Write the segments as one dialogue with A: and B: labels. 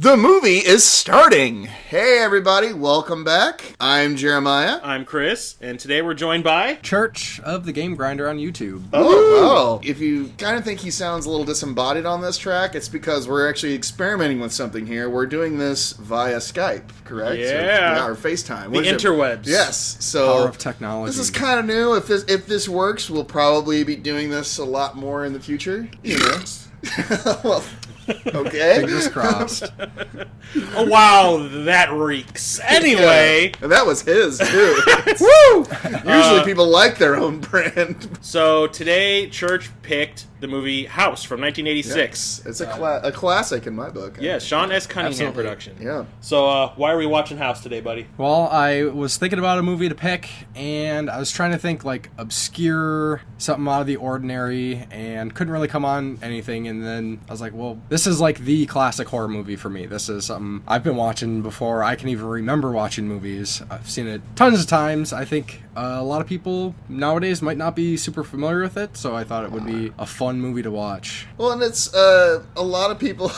A: The movie is starting! Hey everybody, welcome back. I'm Jeremiah.
B: I'm Chris, and today we're joined by...
C: Church of the Game Grinder on YouTube.
A: Oh, wow. If you kind of think he sounds a little disembodied on this track, it's because we're actually experimenting with something here. We're doing this via Skype, correct?
B: Yeah.
A: Or FaceTime.
B: The interwebs.
A: Yes. So
C: Power of technology.
A: This is kind of new. If this works, we'll probably be doing this a lot more in the future. You know. Well, okay.
C: Fingers crossed.
B: Oh, wow, that reeks. Anyway.
A: Yeah. And that was his, too. Woo! Usually people like their own brand.
B: So today, Church picked the movie House from 1986.
A: Yes. It's a classic in my book.
B: Yeah, Sean S. Cunningham
C: Absolutely.
B: production.
A: Yeah.
B: So why are we watching House today, buddy?
C: Well, I was thinking about a movie to pick, and I was trying to think, like, obscure, something out of the ordinary, and couldn't really come on anything, and then I was like, well, this is, like, the classic horror movie for me. This is something I've been watching before I can even remember watching movies. I've seen it tons of times. I think a lot of people nowadays might not be super familiar with it, so I thought it would be a fun movie to watch.
A: Well, and it's a lot of people,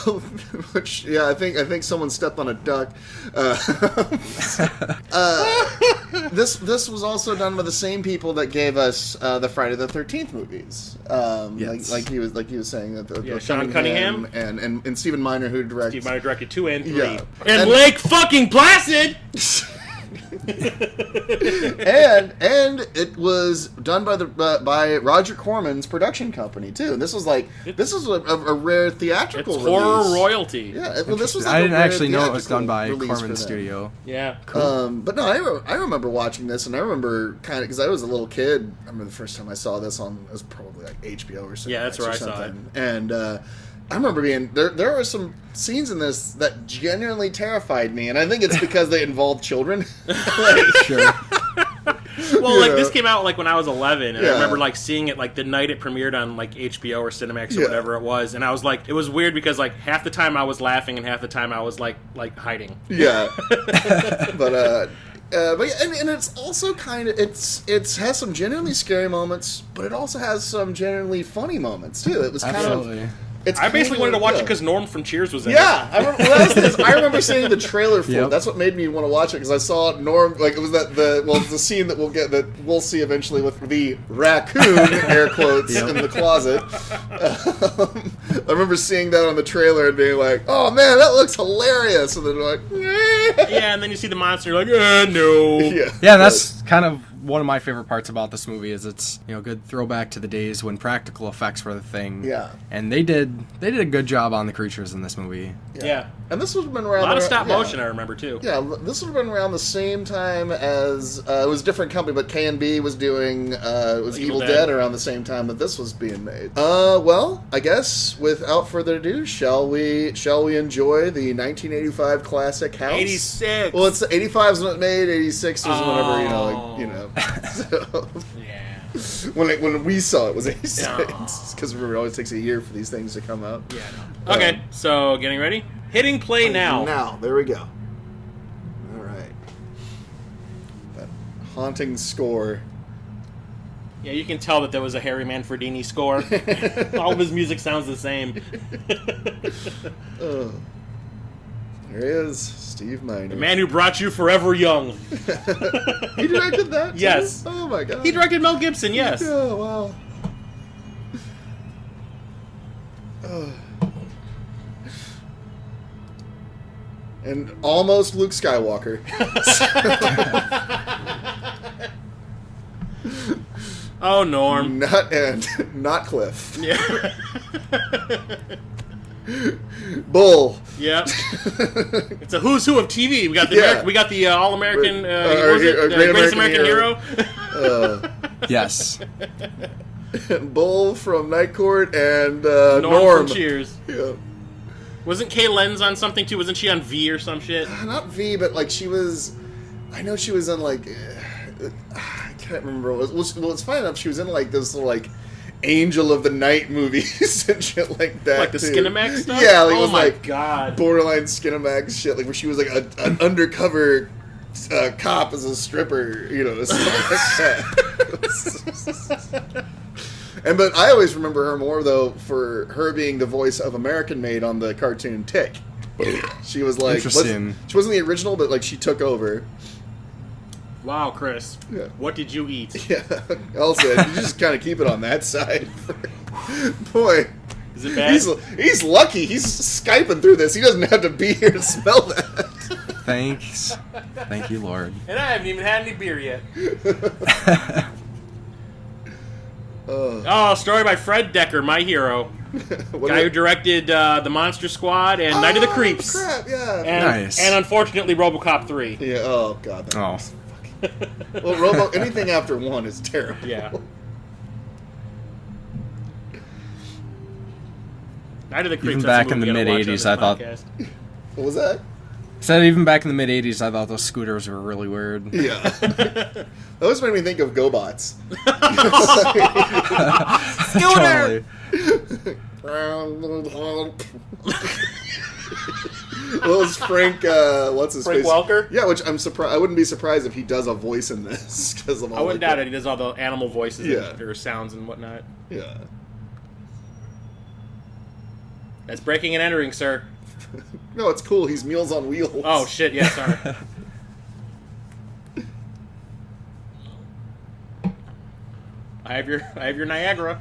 A: which I think someone stepped on a duck. This was also done by the same people that gave us the Friday the 13th movies.
C: Yes.
A: like he was saying that
B: Sean Cunningham
A: and Stephen Miner, who directed.
B: Steve Miner directed 2 and 3.
A: Yeah.
B: And Lake fucking Placid!
A: and it was done by Roger Corman's production company too. And this was a rare theatrical
B: It's
A: release.
B: horror royalty.
A: Yeah, well, this was. Like
C: I didn't actually know it was
A: theatrical
C: done by
A: release for
C: Corman's
A: them.
C: studio.
B: Yeah.
C: Cool.
A: But no, I remember watching this, and I remember kind of because I was a little kid. I remember the first time I saw this it was probably like HBO or something.
B: Yeah, that's where I saw it.
A: And I remember being there were some scenes in this that genuinely terrified me, and I think it's because they involved children.
C: Sure.
B: Well, like, this came out, like, when I was 11, and
A: Yeah.
B: I remember, like, seeing it, like, the night it premiered on, like, HBO or Cinemax or
A: Yeah.
B: whatever it was, and I was like, it was weird because, like, half the time I was laughing and half the time I was, like hiding.
A: Yeah. But yeah, and it's also kind of it has some genuinely scary moments, but it also has some genuinely funny moments too. It was kind
C: Absolutely.
A: of.
B: I basically wanted to watch it because Norm from Cheers was in it.
A: Yeah, I remember seeing the trailer for it.
C: Yep.
A: That's what made me want to watch it because I saw Norm. Like it was the scene that we'll see eventually with the raccoon air quotes in the closet. I remember seeing that on the trailer and being like, "Oh man, that looks hilarious!" And then like,
B: Yeah, and then you see the monster, and you're like, no.
C: Yeah, that's kind of one of my favorite parts about this movie is it's, you know, good throwback to the days when practical effects were the thing.
A: Yeah.
C: And they did a good job on the creatures in this movie.
B: Yeah.
A: And this would have been
B: A
A: around
B: lot of stop motion, I remember, too.
A: Yeah, this would have been around the same time as it was a different company, but K&B was doing Evil Dead around the same time that this was being made. Well, I guess without further ado, shall we enjoy the 1985 classic House?
B: 86.
A: Well, it's 85 is when it made, 86 was whenever So,
B: Yeah.
A: when we saw it was 86
B: No.
A: because it always takes a year for these things to come out.
B: Yeah, no. Okay, so getting ready? Hitting play now.
A: Now, there we go. All right. That haunting score.
B: Yeah, you can tell that there was a Harry Manfredini score. All of his music sounds the same.
A: Oh. There he is, Steve Miner.
B: The man who brought you Forever Young.
A: He directed that too?
B: Yes.
A: Oh my god.
B: He directed Mel Gibson, yes.
A: Oh, wow. Oh. And almost Luke Skywalker.
B: Oh, Norm.
A: Not Cliff.
B: Yeah.
A: Bull.
B: Yep. It's a who's who of TV. We got the All American Greatest American Hero.
C: Yes.
A: Bull from Night Court and
B: Norm from Cheers.
A: Yeah.
B: Wasn't Kay Lenz on something too? Wasn't she on V or some shit?
A: Not V, but like she was. I know she was in like. I can't remember. Well, it's funny enough. She was in like this little like Angel of the Night movies and shit like that.
B: Like the Skinamax stuff?
A: Yeah, like,
B: oh
A: it was
B: my
A: like
B: god,
A: borderline Skinamax shit. Like where she was like an undercover cop as a stripper, you know, stuff like that. But I always remember her more though for her being the voice of American Maid on the cartoon Tick. She was like,
C: Interesting.
A: she wasn't the original, but like she took over.
B: Wow, Chris.
A: Yeah.
B: What did you eat?
A: Yeah, also you just kind of keep it on that side. Boy,
B: Is it bad?
A: He's lucky. He's Skyping through this. He doesn't have to be here to smell that.
C: Thanks. Thank you, Lord.
B: And I haven't even had any beer yet. Oh, story by Fred Decker, my hero. Guy who directed The Monster Squad and Night of the Creeps.
A: Crap, yeah.
C: Nice.
B: And unfortunately, RoboCop 3.
A: Yeah, oh, God. That
C: Oh.
A: was well, anything after 1 is terrible.
B: Yeah. Night of the Creeps.
C: Even
B: that's a
C: back in
B: movie
C: the
B: we gotta watch
C: mid-'80s,
B: on
C: I thought-
B: this podcast.
A: What was that?
C: Said even back in the mid-'80s, I thought those scooters were really weird.
A: Yeah. Those made me think of GoBots.
C: Totally.
A: Well, it's Frank, what's his
B: Frank
A: face?
B: Welker?
A: Yeah, which I'm surprised. I wouldn't be surprised if he does a voice in this because of all.
B: I wouldn't
A: like
B: doubt it. He does all the animal voices
A: Yeah.
B: or sounds and whatnot.
A: Yeah.
B: That's breaking and entering, sir.
A: No, it's cool. He's Meals on Wheels.
B: Oh, shit, yeah, sorry. I have your Niagara.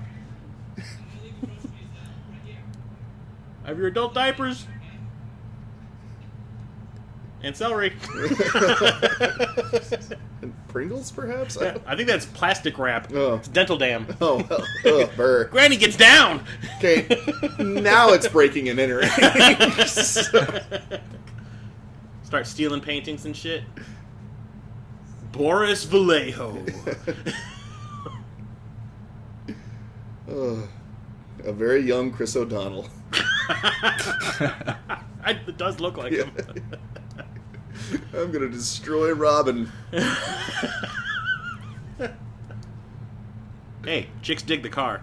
B: I have your adult diapers. And celery.
A: And Pringles, perhaps.
B: I think that's plastic wrap.
A: Oh.
B: It's dental dam.
A: Oh, well, burr.
B: Granny gets down.
A: Okay, now it's breaking and entering.
B: Start stealing paintings and shit. Boris Vallejo.
A: A very young Chris O'Donnell.
B: It does look like
A: Yeah.
B: him.
A: I'm gonna destroy Robin.
B: Hey, chicks dig the car.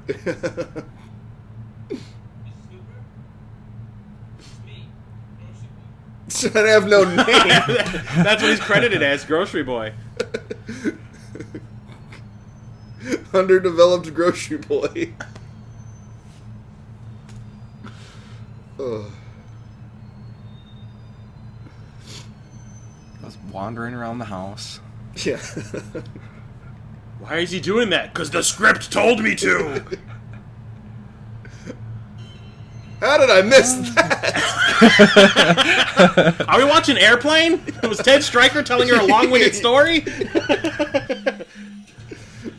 A: I have no name.
B: That's what he's credited as, grocery boy.
A: Underdeveloped grocery boy. Ugh.
C: I was wandering around the house.
A: Yeah.
B: Why is he doing that? Because the script told me to.
A: How did I miss that?
B: Are we watching Airplane? Was Ted Stryker telling her a long-winded story?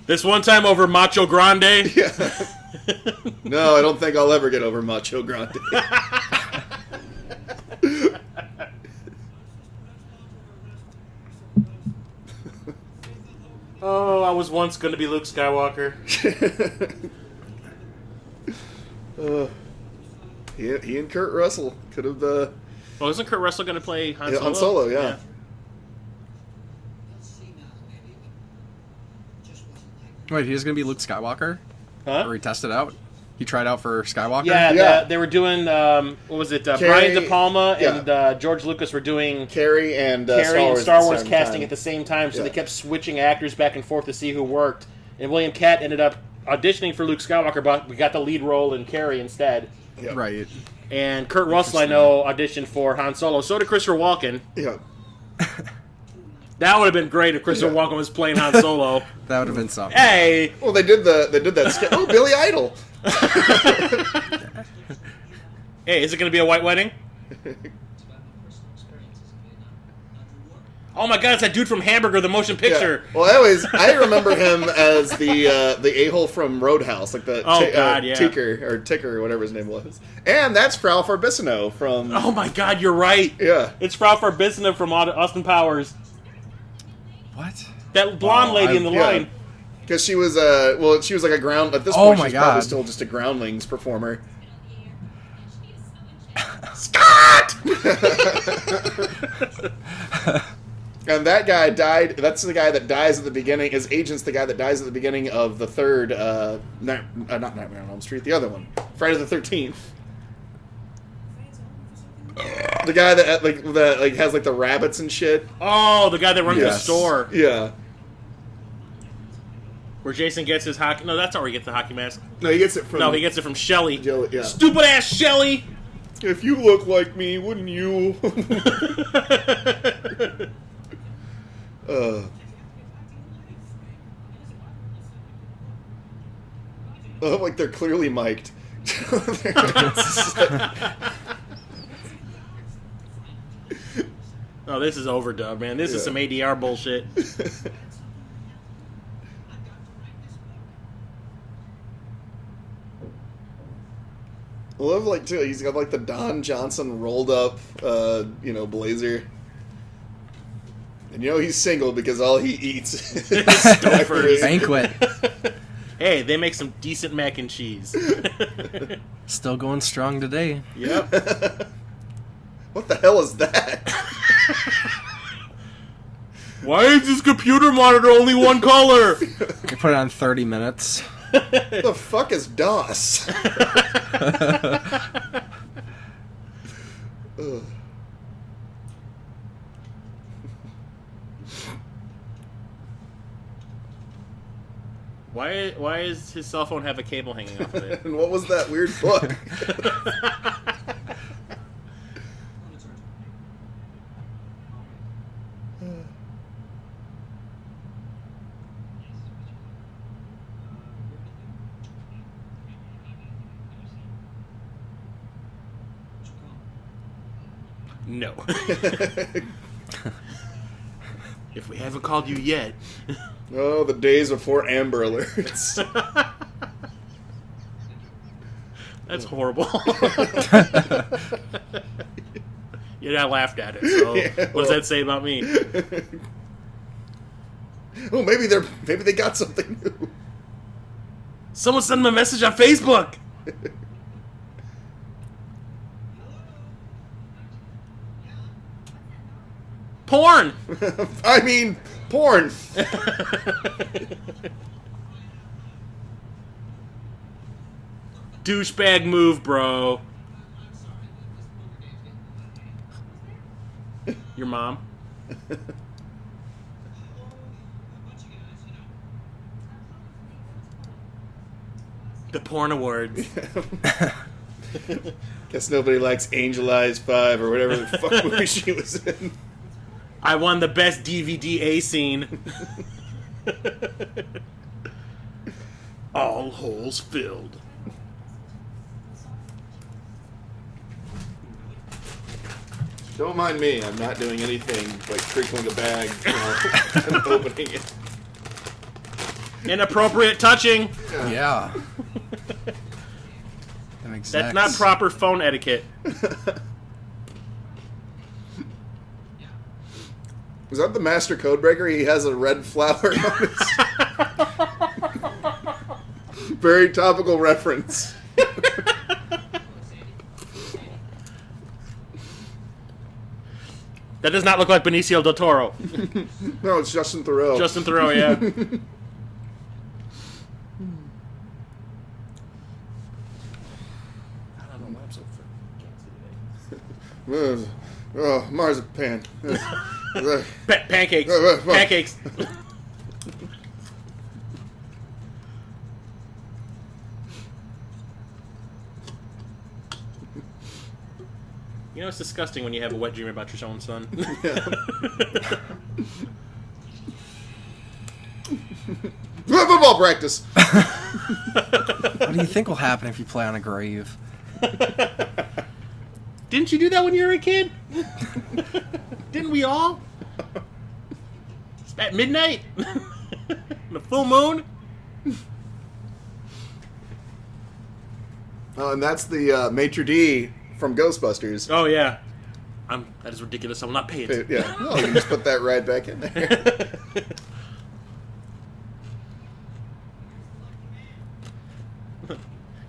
B: This one time over Macho Grande.
A: Yeah. No, I don't think I'll ever get over Macho Grande.
B: Oh, I was once going to be Luke Skywalker.
A: He and Kurt Russell could have.
B: Well, isn't Kurt Russell going to play Han Solo?
A: Han Solo, yeah.
C: Wait, he's gonna be Luke Skywalker?
B: Huh?
C: Or he tested out? He tried out for Skywalker?
B: Yeah,
A: Yeah.
B: they were doing, what was it, Brian
A: Carrie-
B: De Palma
A: yeah.
B: and George Lucas were doing
A: Carrie and
B: Star Wars casting
A: time.
B: at the same time, so
A: Yeah.
B: they kept switching actors back and forth to see who worked. And William Katt ended up auditioning for Luke Skywalker, but we got the lead role in Carrie instead.
A: Yeah.
C: Right.
B: And Kurt Russell, I know, auditioned for Han Solo. So did Christopher Walken.
A: Yeah.
B: That would have been great if Christopher Walken was playing Han Solo.
C: That would have been something.
B: Hey!
A: Well, they did that sketch. Oh, Billy Idol.
B: Hey, is it going to be a white wedding? Oh my god, it's that dude from Hamburger, the motion picture.
A: Yeah. Well, I remember him as the a-hole from Roadhouse, like the Ticker, or whatever his name was. And that's Frau Farbissino from...
B: Oh my god, you're right.
A: Yeah.
B: It's Frau Farbissina from Austin Powers.
C: What?
B: That blonde lady in the line.
A: Because she was she was like a ground... At this
C: Oh
A: point,
C: my
A: she's probably
C: God.
A: still just a Groundlings performer. Scott! And that guy died. That's the guy that dies at the beginning. His agent's the guy that dies at the beginning of the third, not Nightmare on Elm Street, the other one, Friday the 13th. The guy that has like the rabbits and shit.
B: Oh, the guy that runs the
C: Yes.
B: store.
A: Yeah.
B: Where Jason gets his hockey... No, that's not where he gets the hockey mask.
A: No, he gets it from.
B: No, he gets it from Shelly.
A: Yeah.
B: Stupid ass Shelly!
A: If you look like me, wouldn't you? Like they're clearly mic'd.
B: Oh, this is overdub, man. This is some ADR bullshit.
A: I love, like, too, he's got, like, the Don Johnson rolled up, blazer. And, he's single because all he eats is Stouffer's.
C: Banquet.
B: Hey, they make some decent mac and cheese.
C: Still going strong today.
B: Yep.
A: What the hell is that?
B: Why is this computer monitor only one color?
C: You put it on 30 minutes.
A: What the fuck is DOS?
B: Why does his cell phone have a cable hanging off of it?
A: And what was that weird book?
B: No. If we haven't called you yet.
A: Oh, the days before Amber Alerts.
B: That's horrible. Yeah, I laughed at it. So what does that say about me?
A: Oh, maybe they got something new.
B: Someone send them a message on Facebook. Porn.
A: I mean, porn.
B: Douchebag move, bro. Your mom. The porn awards.
A: Guess nobody likes Angel Eyes 5 or whatever the fuck movie she was in.
B: I won the best DVD A scene. All holes filled.
A: Don't mind me. I'm not doing anything like crinkling a bag and opening it.
B: Inappropriate touching.
C: Yeah.
B: That's not proper phone etiquette.
A: Was that the Master Codebreaker? He has a red flower on his... Very topical reference.
B: That does not look like Benicio del Toro.
A: No, it's Justin Theroux.
B: Justin Theroux, yeah. I don't know why I'm so
A: Oh, marzipan.
B: pancakes. Pancakes. You know, it's disgusting when you have a wet dream about your own son.
A: Football practice.
C: What do you think will happen if you play on a grave?
B: Didn't you do that when you were a kid? Didn't we all? At midnight? The full moon?
A: And that's the maitre d' from Ghostbusters.
B: Oh, yeah. That is ridiculous. I will not pay it.
A: Yeah. Well, you can just put that right back in there.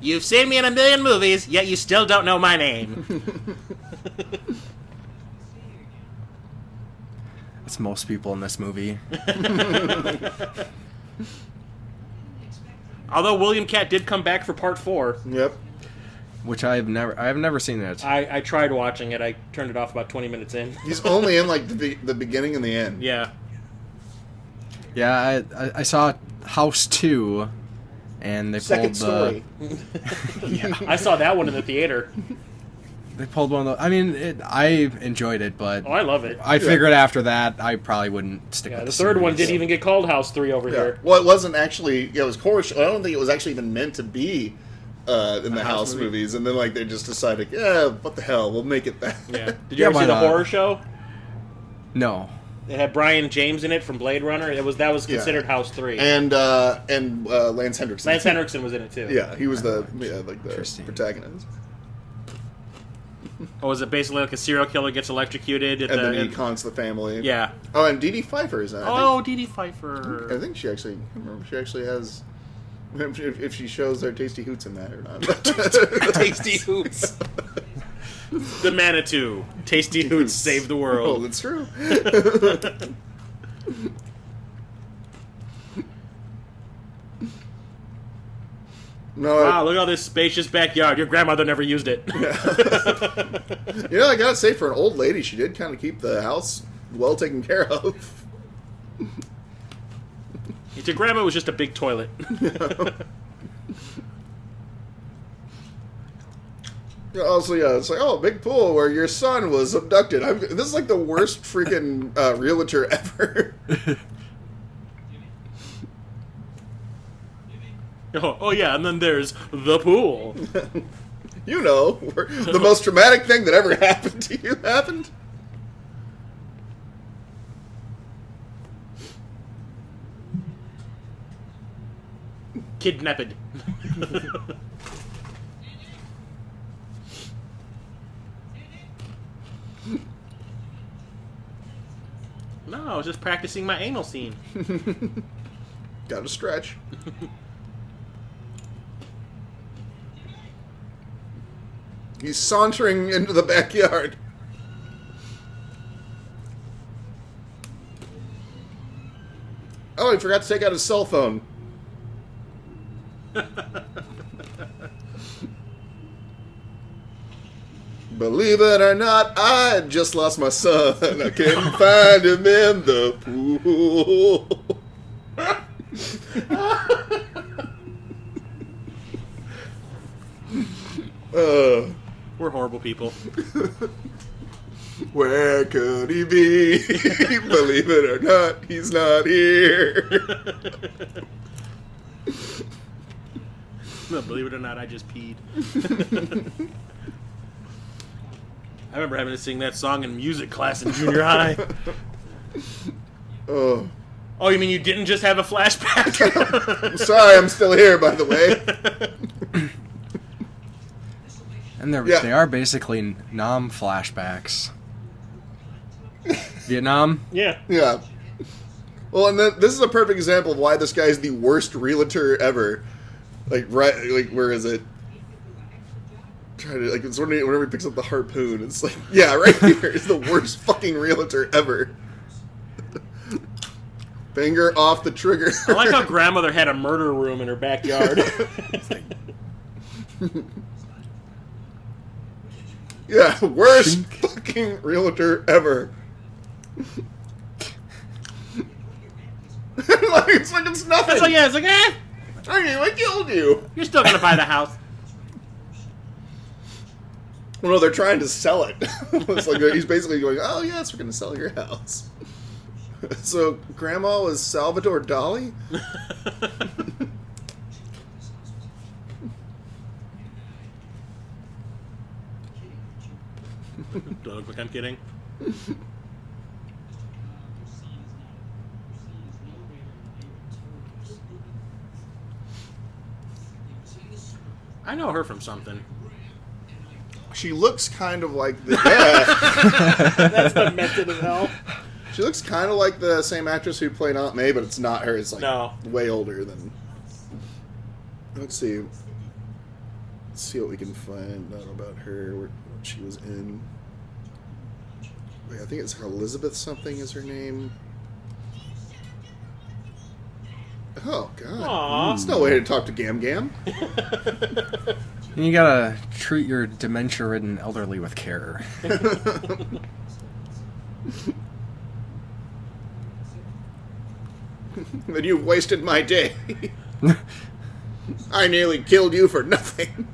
B: You've seen me in a million movies, yet you still don't know my name.
C: That's most people in this movie.
B: Although William Katt did come back for part 4.
A: Yep.
C: Which I've never seen it.
B: I tried watching it. I turned it off about 20 minutes in.
A: He's only in like the beginning and the end.
B: Yeah.
C: Yeah, I saw House 2, and they
A: Second
C: pulled the...
A: story.
C: Yeah.
B: I saw that one in the theater.
C: They pulled one of those. I mean, I enjoyed it, but
B: Oh, I love it.
C: I figured after that I probably wouldn't stick
B: Yeah,
C: with
B: the
C: the
B: third one
C: series.
B: didn't even get called House 3 over here.
A: Well, it wasn't actually. Yeah, it was horror show. I don't think it was actually even meant to be in the House
B: movie.
A: movies. And then like they just decided, yeah, what the hell, we'll make it that.
B: Yeah. Did you
C: Yeah,
B: ever
C: why
B: see the
C: not?
B: horror show?
C: No.
B: It had Brian James in it from Blade Runner. That was
A: Yeah.
B: considered House 3.
A: And Lance Henriksen.
B: Lance Henriksen was in it too.
A: Yeah, he was the
C: Interesting.
A: protagonist.
B: Oh, was it basically like a serial killer gets electrocuted?
A: And then he cons the family.
B: Yeah.
A: Oh, and Dee Dee Pfeiffer is in it.
B: Oh, Dee Pfeiffer.
A: I think she actually. I can't remember if she actually has. If she shows their tasty hoots in that or not.
B: Tasty Hoots. The Manitou. Tasty Hoots save the
A: Oh,
B: world.
A: that's true. No,
B: Wow, look at all this spacious backyard. Your grandmother never used it.
A: you know, I gotta say, for an old lady, she did kind of keep the house well taken care of.
B: Your grandma was just a big toilet.
A: Also, yeah, it's like, oh, big pool where your son was abducted. This is like the worst freaking realtor ever.
B: Oh, yeah, and then there's the pool.
A: You know, where the most traumatic thing that ever happened to you happened.
B: Kidnapped. No, I was just practicing my anal scene.
A: Gotta stretch. He's sauntering into the backyard. Oh, he forgot to take out his cell phone. Believe it or not, I just lost my son. I couldn't find him in the pool.
B: We're horrible people.
A: Where could he be? Believe it or not, he's not here.
B: No, believe it or not, I just peed. I remember having to sing that song in music class in junior high.
A: Oh,
B: Oh, you mean you didn't just have a flashback?
A: I'm sorry, I'm still here, by the way.
C: And
A: Yeah.
C: they are basically Nam flashbacks. Vietnam?
B: Yeah.
A: Yeah. Well, and this is a perfect example of why this guy is the worst realtor ever. Like, right, like, where is it? Try to, like, it's whenever he picks up the harpoon, it's like, yeah, right here is the worst fucking realtor ever. Finger off the trigger.
B: I like how grandmother had a murder room in her backyard.
A: Yeah, worst fucking realtor ever. Like, it's nothing.
B: It's like, yeah, it's like,
A: I killed you.
B: you're still gonna buy the house.
A: Well, no, they're trying to sell it. It's like he's basically going, "Oh yes, we're going to sell your house." So, Grandma was Salvador Dali.
B: Do I look like I'm kidding? I know her from something.
A: She looks kind of like the yeah.
B: That's the method of hell.
A: She looks kind of like the same actress who played Aunt May, but it's not her. It's like
B: No.
A: way older than. Let's see. Let's see what we can find out about her. What she was in. Wait, I think it's Elizabeth something is her name. Oh God!
B: Aw.
A: There's no way to talk to Gam Gam.
C: And you gotta treat your dementia-ridden elderly with care.
A: But you've wasted my day. I nearly killed you for nothing.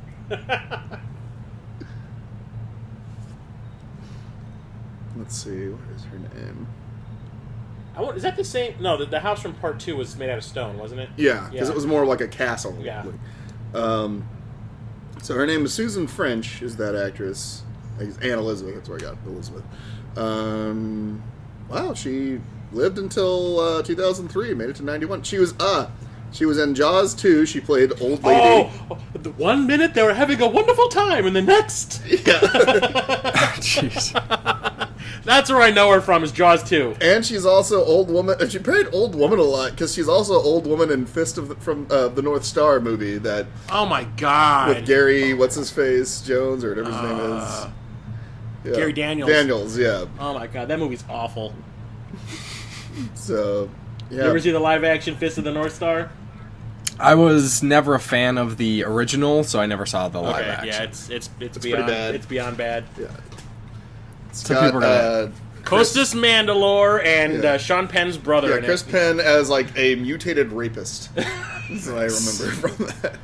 A: Let's see, what is her name?
B: Is that the same? No, the house from part 2 was made out of stone, wasn't it?
A: Yeah, because it was more like a castle.
B: Yeah.
A: So her name is Susan French, is that actress. Anne Elizabeth, that's where I got Elizabeth. Wow, she lived until 2003, made it to 91. She was in Jaws 2, she played Old Lady.
B: Oh, the 1 minute they were having a wonderful time, and the next...
A: Yeah.
C: Jeez.
B: That's where I know her from, is Jaws 2.
A: And she's also Old Woman, and she played Old Woman a lot, because she's also Old Woman in from the North Star movie, that...
B: Oh my god.
A: With Gary, what's-his-face, Jones, or whatever his name is. Yeah.
B: Gary Daniels.
A: Daniels, yeah.
B: Oh my god, that movie's awful.
A: So, yeah.
B: You ever see the live-action Fist of the North Star?
C: I was never a fan of the original, so I never saw the live action.
B: Yeah, it's
A: pretty
B: beyond
A: bad.
B: It's beyond bad.
A: Yeah.
C: Some people are gonna...
B: Costas Mandylor and Sean Penn's brother.
A: Yeah,
B: in
A: Chris
B: it.
A: Penn as like a mutated rapist. That's what I remember from that.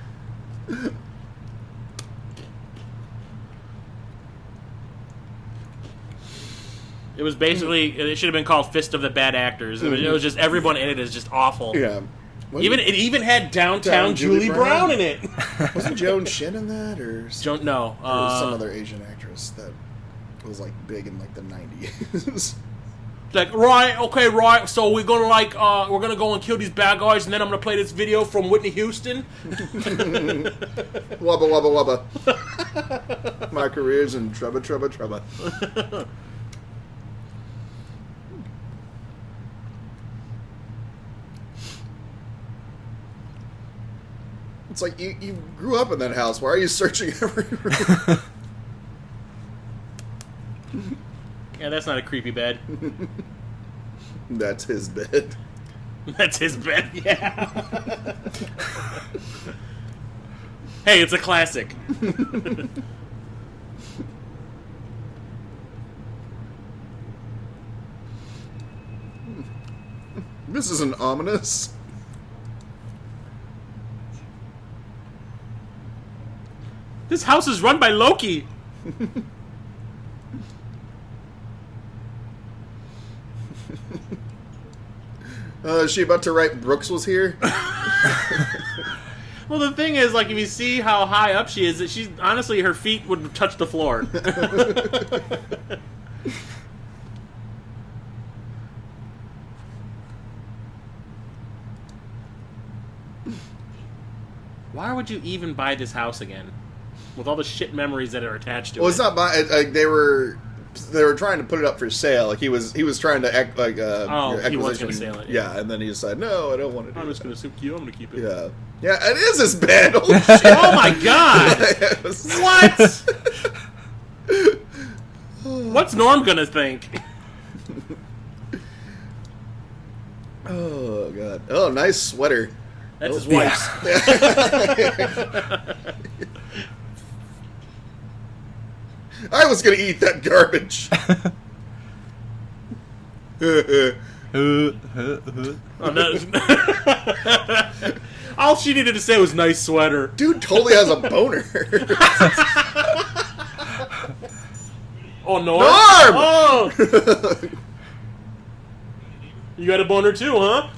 B: It was basically, it should have been called Fist of the Bad Actors. It was just, everyone in it is just awful.
A: Yeah.
B: It even had downtown Julie Brown in it.
A: Wasn't Joan Shin in that, or
B: No.
A: or some other Asian actress that was like big in like the 90s?
B: Like, right, so we're gonna we're gonna go and kill these bad guys, and then I'm gonna play this video from Whitney Houston.
A: Wubba wubba wubba. My career's in trouble. It's like you grew up in that house. Why are you searching every room?
B: Yeah, that's not a creepy bed.
A: That's his bed.
B: That's his bed, yeah. Hey, it's a classic.
A: This isn't ominous.
B: This house is run by Loki.
A: Is she about to write Brooks Was Here?
B: Well, the thing is, like, if you see how high up she is, that she's honestly, her feet would touch the floor. Why would you even buy this house again? With all the shit memories that are attached to it.
A: Well, it's not like they were trying to put it up for sale. Like he was trying to act like acquisition.
B: He was going to sell it.
A: Yeah, and then he decided, no, I don't want to do it.
B: I'm just going to sue you. I'm going to keep it.
A: Yeah. Yeah, it is his bed. Holy shit.
B: Oh my god! What? What's Norm going to think?
A: Oh god. Oh, nice sweater.
B: That's his wife's.
A: I was gonna eat that garbage.
B: Oh, no. All she needed to say was nice sweater.
A: Dude totally has a boner.
B: Oh, Norm?
A: Norm!
B: Oh! You got a boner too, huh?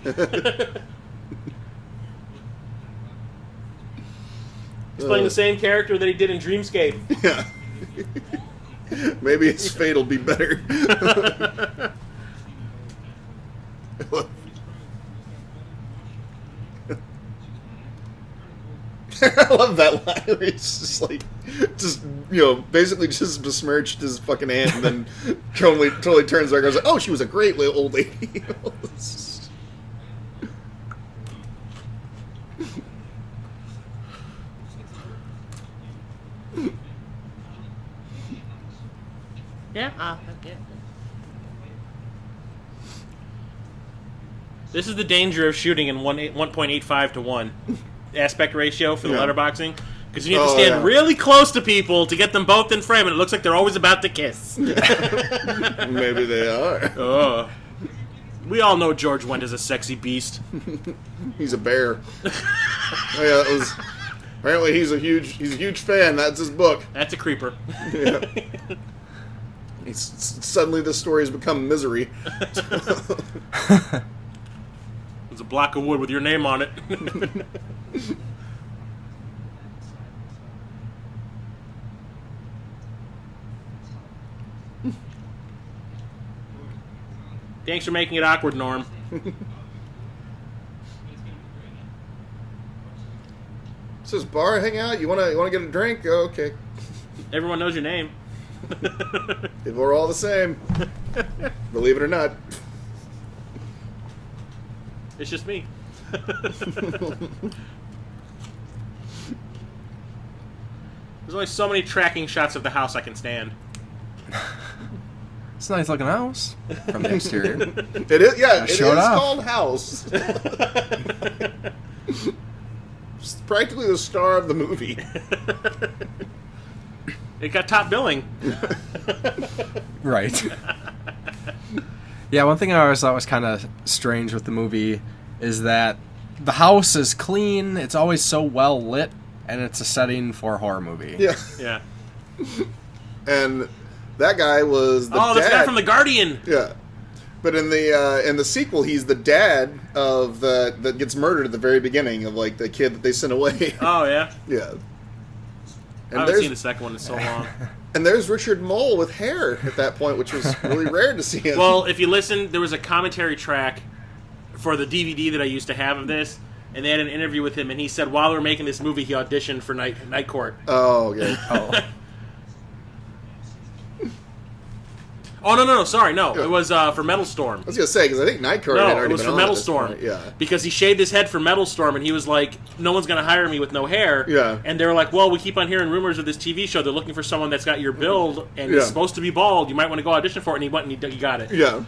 B: He's playing the same character that he did in Dreamscape.
A: Yeah. Maybe his fate will be better. I love that line where he's just like, basically just besmirched his fucking aunt and then totally turns around and goes like, oh, she was a great little old lady.
B: Yeah. This is the danger of shooting in 1.85 to 1 aspect ratio for the letterboxing. Because you need to stand really close to people to get them both in frame, and it looks like they're always about to kiss.
A: Maybe they are.
B: We all know George Wendt is a sexy beast.
A: He's a bear. Yeah, that was... Apparently he's a huge fan. That's his book.
B: That's a creeper.
A: Yeah. Suddenly the story has become misery.
B: There's a block of wood with your name on it. Thanks for making it awkward, Norm.
A: This is bar hangout. You wanna get a drink? Oh, okay.
B: Everyone knows your name.
A: People are all the same. Believe it or not.
B: It's just me. There's only so many tracking shots of the house I can stand.
C: It's a nice looking house from the exterior.
A: It is, yeah. It is
C: off.
A: called House. It's practically the star of the movie.
B: It got top billing.
C: Right. Yeah, one thing I always thought was kind of strange with the movie is that the house is clean, it's always so well lit, and it's a setting for a horror movie.
A: Yeah.
B: Yeah.
A: And that guy was the dad.
B: The guy from The Guardian.
A: Yeah. But in the sequel, he's the dad of that gets murdered at the very beginning of like the kid that they sent away.
B: Oh yeah.
A: Yeah. And
B: I haven't seen the second one in so long.
A: And there's Richard Moll with hair at that point, which was really rare to see him.
B: Well, if you listen, there was a commentary track for the DVD that I used to have of this, and they had an interview with him, and he said while they were making this movie, he auditioned for Night Court.
A: Oh, yeah.
C: Oh.
B: Oh, no, sorry, no.
A: Yeah.
B: It was for Metal Storm.
A: I was going to say, because I think Night Court had
B: No,
A: already
B: it was
A: been
B: for
A: on
B: Metal
A: at this
B: Storm.
A: point. Yeah.
B: Because he shaved his head for Metal Storm, and he was like, no one's going to hire me with no hair.
A: Yeah.
B: And they were like, well, we keep on hearing rumors of this TV show. They're looking for someone that's got your build, and
A: Yeah.
B: is supposed to be bald. You might want to go audition for it. And he went and he got it.
A: Yeah.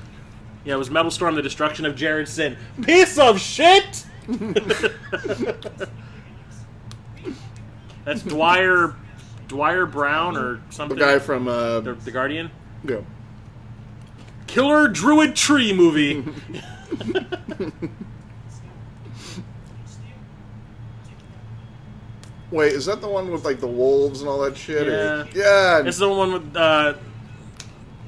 B: Yeah, it was Metal Storm, The Destruction of Jared Sin. Piece of shit! That's Dwyer Brown or
A: The
B: something.
A: guy from...
B: The Guardian?
A: yeah.
B: Killer Druid Tree movie.
A: Wait, is that the one with like the wolves and all that shit?
B: Yeah.
A: Yeah.
B: It's the one with the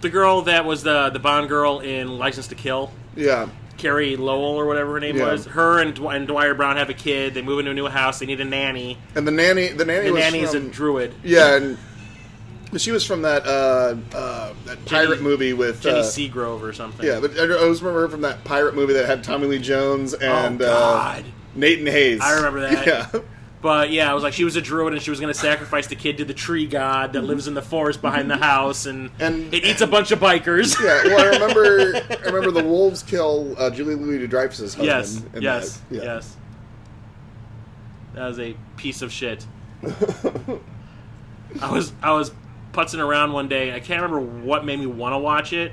B: girl that was the Bond girl in License to Kill.
A: Yeah.
B: Carrie Lowell or whatever her name
A: Yeah.
B: was. Her and Dwyer Brown have a kid. They move into a new house. They need a nanny.
A: And the nanny
B: The
A: was
B: nanny's
A: from...
B: a druid.
A: Yeah, and she was from that pirate movie with...
B: Jenny Seagrove or something.
A: yeah, but I always remember her from that pirate movie that had Tommy Lee Jones and
B: Oh, God.
A: Nathan Hayes.
B: I remember that.
A: Yeah.
B: But yeah, it was like she was a druid and she was going to sacrifice the kid to the tree god that lives in the forest behind the house, and it eats a bunch of bikers.
A: Yeah, well, I remember the wolves kill Julie Louis-Dreyfus's husband.
B: Yes,
A: in
B: yes,
A: that. Yeah.
B: yes. That was a piece of shit. I was putzing around one day. I can't remember what made me want to watch it,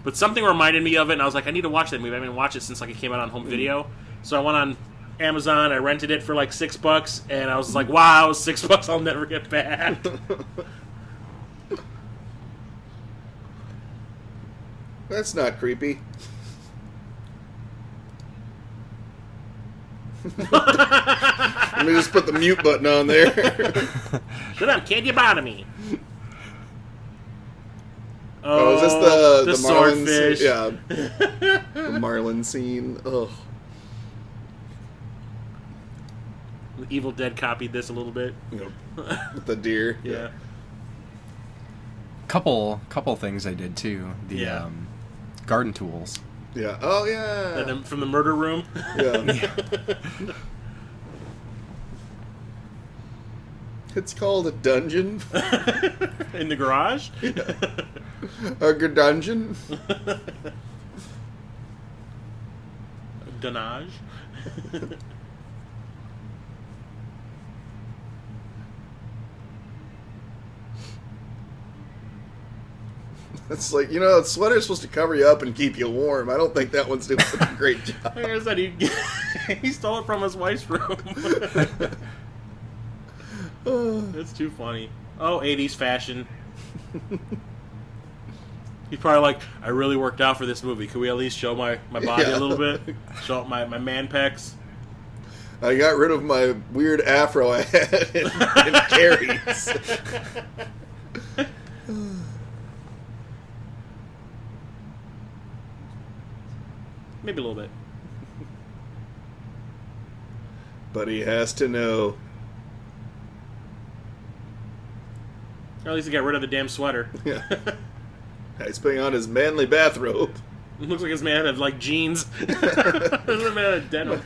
B: but something reminded me of it, and I was like, I need to watch that movie. I haven't watched it since like it came out on home video. So I went on Amazon. I rented it for like $6, and I was like, wow, $6 I'll never get back.
A: That's not creepy. Let me just put the mute button on there.
B: Shut up, kid, you bother me.
A: Oh, is this the Marlin
B: swordfish?
A: scene? Yeah. The Marlin scene. Ugh.
B: The Evil Dead copied this a little bit.
A: With the deer.
B: Yeah.
C: Couple things I did too. The
B: Yeah.
C: garden tools.
A: Yeah. Oh, yeah.
B: And then from the murder room.
A: Yeah. It's called a dungeon.
B: In the garage.
A: A good dungeon.
B: Dunage.
A: It's like, a sweater's supposed to cover you up and keep you warm. I don't think that one's doing such a great job.
B: I said he stole it from his wife's room. That's too funny. Oh, 80s fashion. He's probably like, I really worked out for this movie. Could we at least show my body a little bit? Show my man pecs?
A: I got rid of my weird afro I had in Carrie's.
B: maybe a little bit.
A: But he has to know.
B: Or at least he got rid of the damn sweater.
A: Yeah. He's putting on his manly bathrobe.
B: It looks like his man had, like, jeans. His man had denim.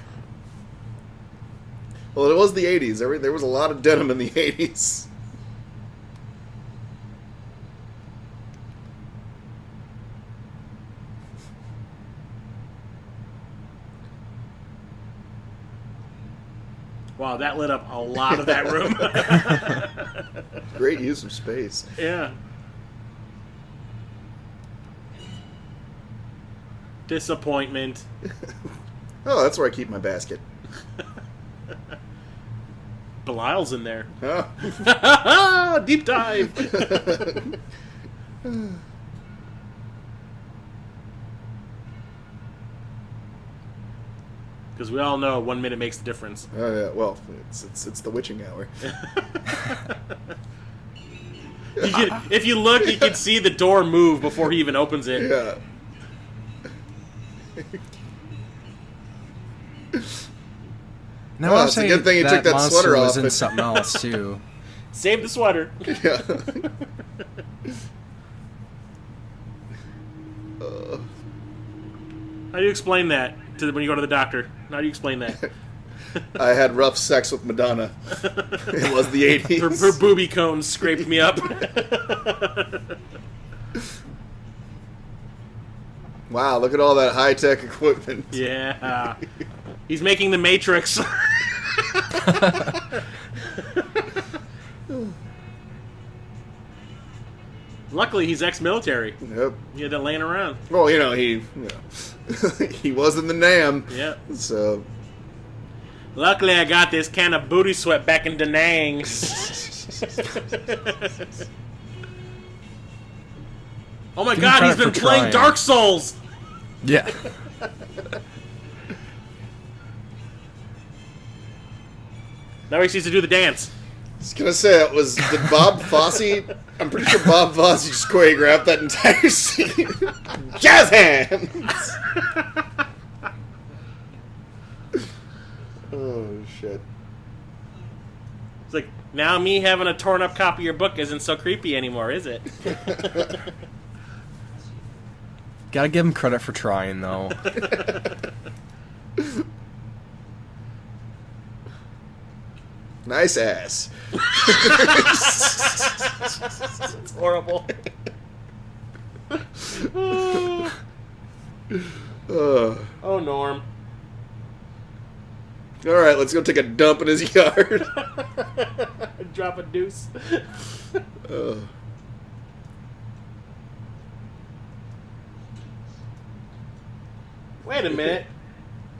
A: Well, it was the 80s. There was a lot of denim in the 80s.
B: Wow, that lit up a lot of that room.
A: Great use of space.
B: Yeah. Disappointment.
A: Oh, that's where I keep my basket.
B: Belial's in there.
A: Oh.
B: Deep dive. Because we all know 1 minute makes the difference.
A: Oh yeah, well, it's the witching hour.
B: If you look, you can see the door move before he even opens it.
A: Yeah.
C: No,
A: Oh, it's a good thing he took that sweater
C: was
A: off.
C: in something else too.
B: Save the sweater.
A: Yeah.
B: How do you explain that when you go to the doctor? How do you explain that?
A: I had rough sex with Madonna. It was the 80s.
B: Her booby cones scraped me up.
A: Wow, look at all that high-tech equipment.
B: Yeah. He's making the Matrix. Luckily, he's ex-military.
A: Yep.
B: He had that laying around.
A: Well, he was in the NAM.
B: Yep.
A: So.
B: Luckily, I got this can of booty sweat back in Da Nang. Oh my God, he's been playing Dark Souls!
C: Yeah.
B: Now he needs to do the dance.
A: I was gonna say, did Bob Fosse? I'm pretty sure Bob Fosse just choreographed that entire scene. Jazz hands! Oh, shit.
B: It's like, now me having a torn up copy of your book isn't so creepy anymore, is it?
C: Gotta give him credit for trying, though.
A: Nice ass.
B: It's horrible. Oh, Norm.
A: Alright, let's go take a dump in his yard.
B: Drop a deuce. Wait a minute.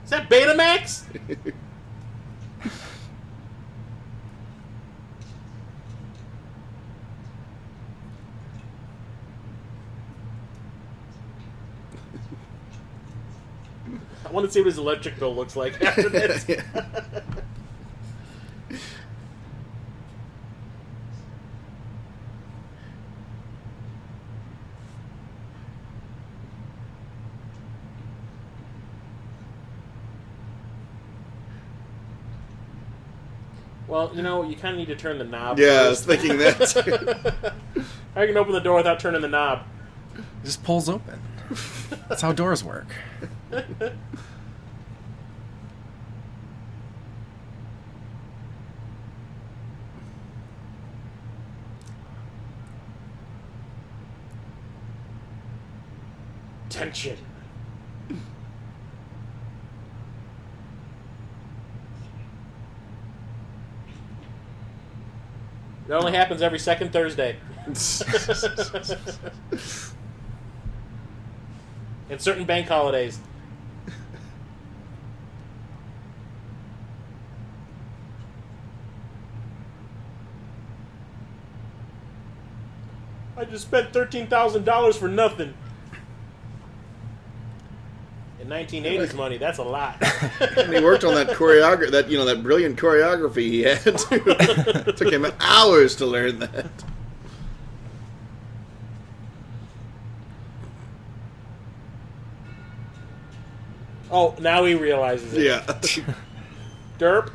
B: Is that Betamax? I want to see what his electric bill looks like after this. Well, you kind of need to turn the knob.
A: Yeah, I was thinking that too.
B: How you can open the door without turning the knob?
C: It just pulls open. That's how doors work.
B: Tension. It only happens every second Thursday. And certain bank holidays. I just spent $13,000 for nothing. In 1980s money, that's a lot.
A: And he worked on that choreography, that brilliant choreography he had too. Took him hours to learn that.
B: Oh, now he realizes it.
A: Yeah.
B: Derp.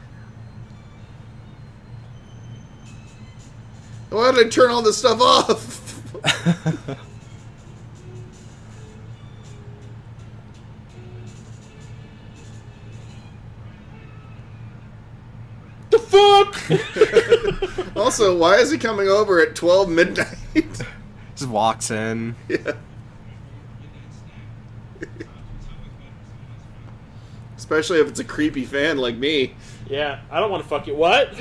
A: Why did I turn all this stuff off?
B: The fuck?
A: Also, why is he coming over at 12 midnight?
C: Just walks in.
A: Yeah. Especially if it's a creepy fan like me.
B: Yeah, I don't want to fuck you. What?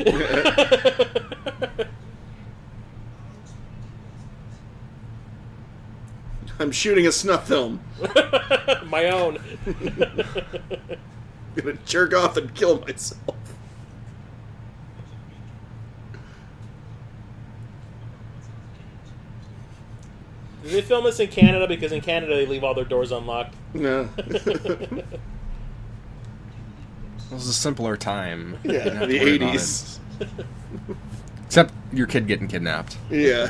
A: I'm shooting a snuff film.
B: My own.
A: I'm gonna jerk off and kill myself.
B: Did they film this in Canada? Because in Canada they leave all their doors unlocked.
A: No.
C: It was a simpler time.
A: Yeah,
C: You didn't have
A: the
C: to worry about
A: 80s.
C: it. Except your kid getting kidnapped.
A: Yeah.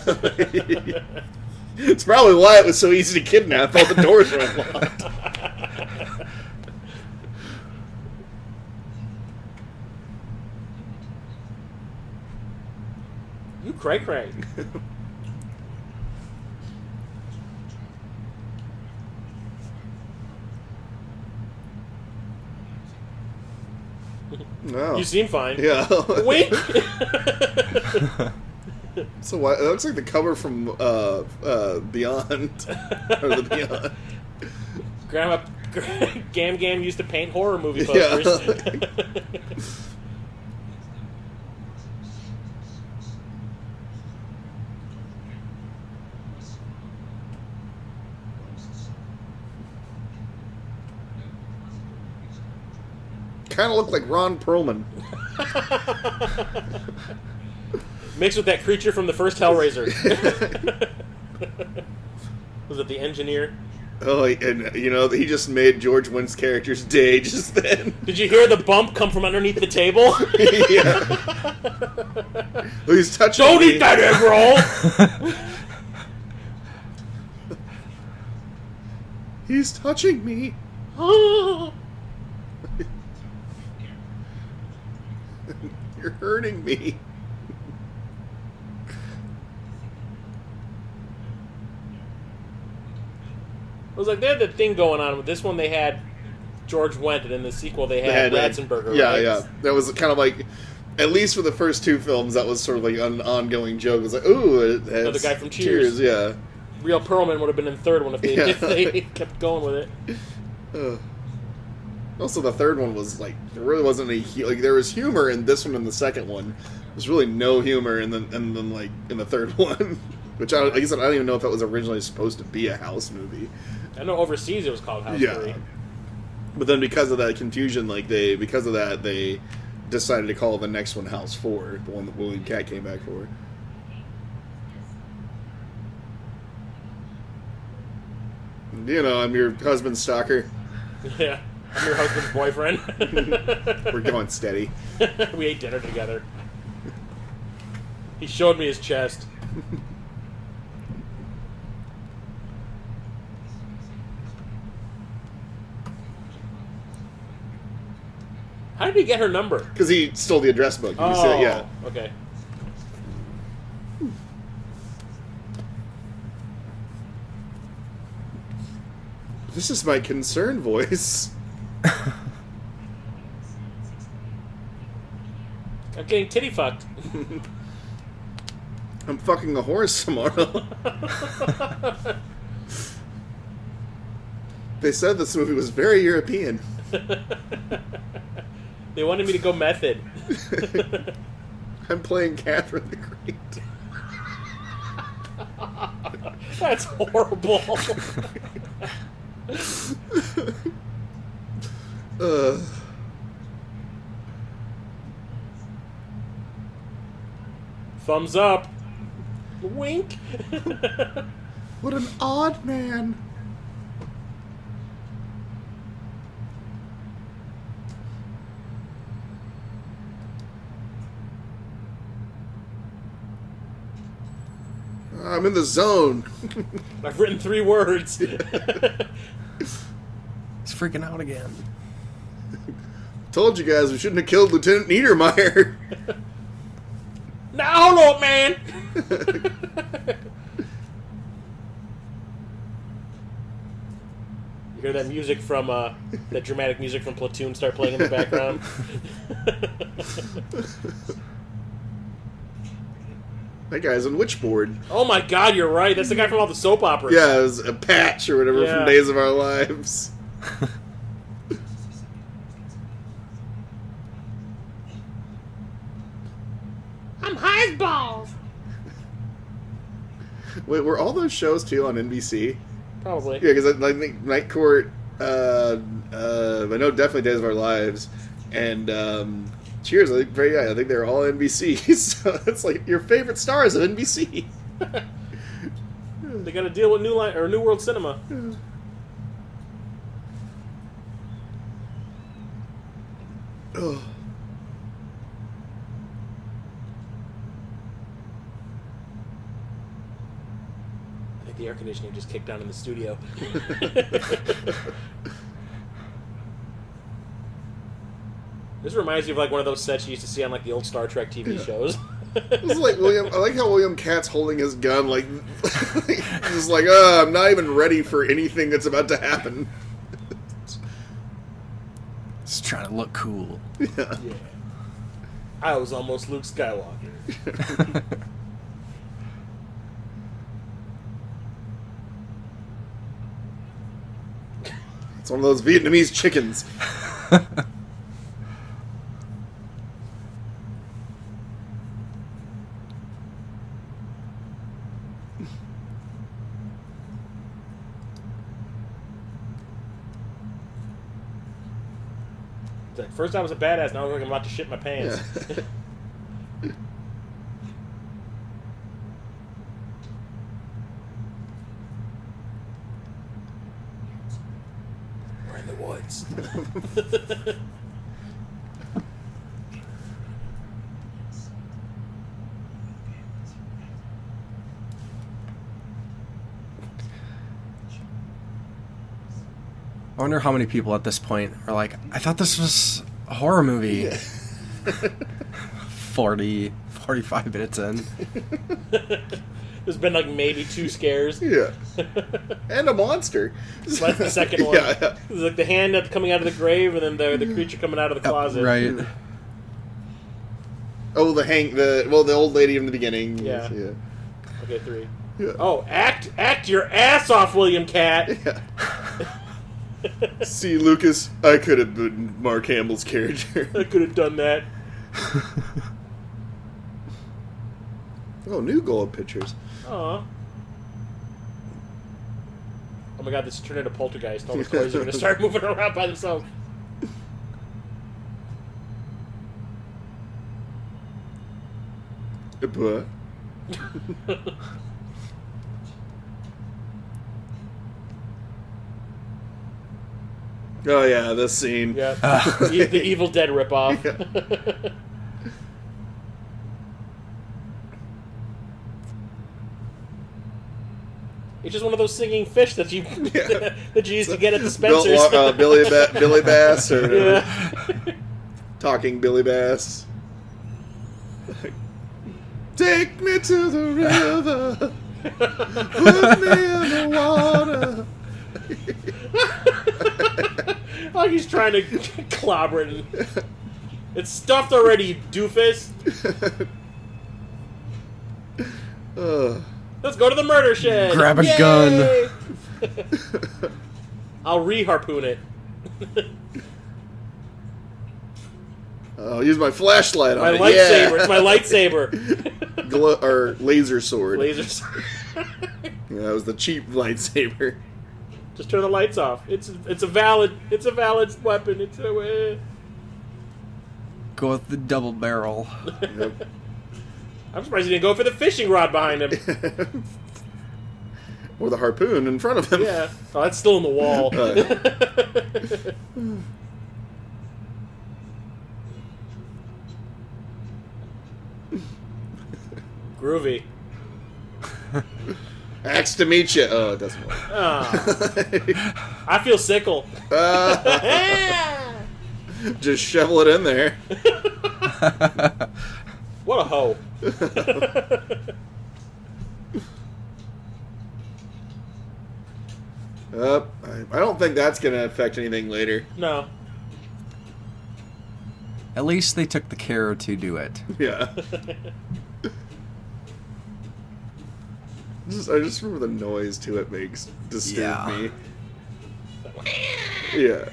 A: It's probably why it was so easy to kidnap. All the doors were unlocked.
B: You cray-cray.
A: No.
B: You seem fine.
A: Yeah.
B: Wink.
A: So why, it looks like the cover from Beyond. Or the Beyond.
B: Grandma Gam Gam used to paint horror movie
A: Yeah.
B: posters.
A: Kind of look like Ron Perlman.
B: Mixed with that creature from the first Hellraiser. Was it the engineer?
A: Oh, and you know, he just made George Wendt's character's day just then.
B: Did you hear the bump come from underneath the table?
A: Yeah. Well, he's touching
B: Don't
A: me.
B: eat that egg roll!
A: He's touching me. You're hurting me.
B: It was like they had the thing going on. With this one, they had George Wendt, and in the sequel, they had Ratzenberger.
A: Yeah,
B: right?
A: yeah. That was kind of like, at least for the first two films, that was sort of like an ongoing joke. It was like, ooh,
B: the guy from Cheers.
A: yeah.
B: Real Perlman would have been in the third one if they,
A: Yeah.
B: if they kept going with it.
A: Also, the third one was like, there really wasn't any like there was humor in this one and the second one. There's really no humor in then like in the third one, which I guess I don't even know if that was originally supposed to be a House movie.
B: I know overseas it was called House 3.
A: But then because of that confusion, like they decided to call the next one House 4, the one that William Katt came back for. You know, I'm your husband's stalker.
B: Yeah, I'm your husband's boyfriend.
A: We're going steady.
B: We ate dinner together. He showed me his chest. How did he get her number?
A: Because he stole the address book. You see it? Yeah.
B: Okay.
A: This is my concerned voice.
B: I'm getting titty fucked.
A: I'm fucking a horse tomorrow. They said this movie was very European.
B: They wanted me to go method.
A: I'm playing Catherine the Great.
B: That's horrible. Thumbs up. Wink.
A: What an odd man. I'm in the zone.
B: I've written 3 words.
C: This freaking out again.
A: Told you guys we shouldn't have killed Lieutenant Niedermeyer.
B: Now, hold up, man. You hear that music from that dramatic music from Platoon start playing in the background?
A: That guy's on Witchboard.
B: Oh my God, you're right. That's the guy from all the soap operas.
A: Yeah, it was a Patch or whatever from Days of Our Lives.
B: I'm high as balls.
A: Wait, were all those shows too on NBC?
B: Probably.
A: Yeah, because I think Night Court, I know definitely Days of Our Lives, and Cheers, I think they're all NBC. So it's like your favorite stars of NBC.
B: They got to deal with New World Cinema.
A: Oh.
B: I think the air conditioning just kicked on in the studio. This reminds me of like one of those sets you used to see on like the old Star Trek TV shows.
A: This is like William. I like how William Katt's holding his gun, like just like, I'm not even ready for anything that's about to happen.
C: Just trying to look cool.
A: Yeah.
B: I was almost Luke Skywalker.
A: It's one of those Vietnamese chickens.
B: It's like, first I was a badass, now I'm about to shit my pants.
A: Yeah.
B: We're in the woods.
C: I wonder how many people at this point are like, I thought this was a horror movie.
A: Yeah.
C: 45 minutes in.
B: There's been like maybe 2 scares.
A: Yeah. And a monster.
B: So that's the second one.
A: Yeah.
B: It's like the hand coming out of the grave and then the creature coming out of the closet.
C: Right.
A: Oh, the old lady in the beginning.
B: Yeah.
A: Yeah.
B: Okay, 3.
A: Yeah.
B: Oh, act your ass off, William Katt.
A: Yeah. See, Lucas, I could have been Mark Hamill's character.
B: I could have done that.
A: Oh, new gold pictures.
B: Aw. Oh my God, this turned into Poltergeist. All the toys are going to start moving around by themselves.
A: What? Oh yeah, this scene.
B: Yeah, the Evil Dead ripoff.
A: Yeah.
B: It's just one of those singing fish that you that you used to get at the
A: Bill,
B: Spencers.
A: Billy Bass or
B: Yeah.
A: Talking Billy Bass. Take me to the river, put me in the water.
B: Like he's trying to clobber it. It's stuffed already, you doofus. Let's go to the murder shed.
C: Grab a
B: Yay!
C: gun.
B: I'll re-harpoon it.
A: I'll use my flashlight
B: My
A: on it.
B: lightsaber.
A: Yeah.
B: It's my lightsaber.
A: Or laser sword.
B: Lasers.
A: Yeah, that was the cheap lightsaber.
B: Just turn the lights off. It's a valid weapon. It's a.
C: Go with the double barrel.
A: Yep.
B: I'm surprised he didn't go for the fishing rod behind him.
A: Or the harpoon in front of him.
B: Yeah. Oh, that's still in the wall.
A: Right.
B: Groovy.
A: Axe to meet you. Oh, it doesn't work.
B: I feel sickle.
A: Just shovel it in there.
B: What a hoe.
A: I don't think that's going to affect anything later.
B: No.
C: At least they took the care to do it.
A: Yeah. I just remember the noise too it makes disturb me. Yeah.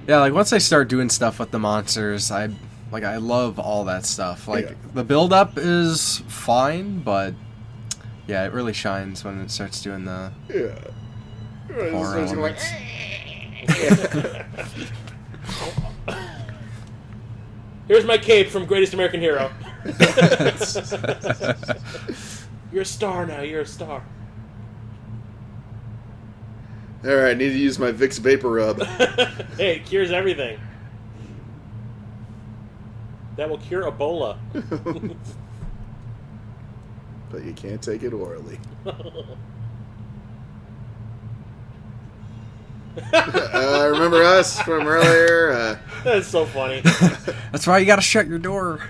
C: Yeah, like once I start doing stuff with the monsters, I love all that stuff. Like the build up is fine, but yeah, it really shines when it starts doing the horror elements.
B: Here's my cape from Greatest American Hero. You're a star now. You're a star.
A: All right, need to use my Vicks Vapor Rub.
B: Hey, it cures everything. That will cure Ebola.
A: But you can't take it orally. Remember us from earlier?
B: That's so funny.
C: That's why you gotta shut your door.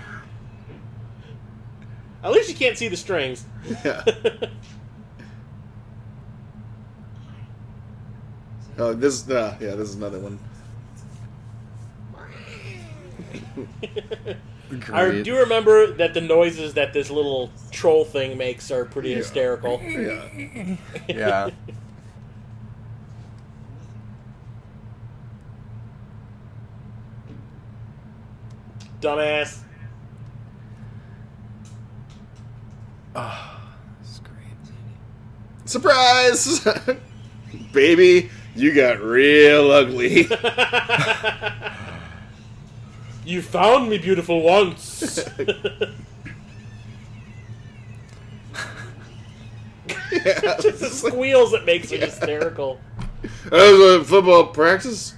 B: At least you can't see the strings.
A: Yeah. Oh, this is another one.
B: I do remember that the noises that this little troll thing makes are pretty hysterical.
A: Yeah.
C: Yeah.
B: Dumbass.
C: Oh, that's great.
A: Surprise! Baby, you got real ugly.
B: You found me beautiful once. Just the squeals it makes are hysterical.
A: That was a football practice.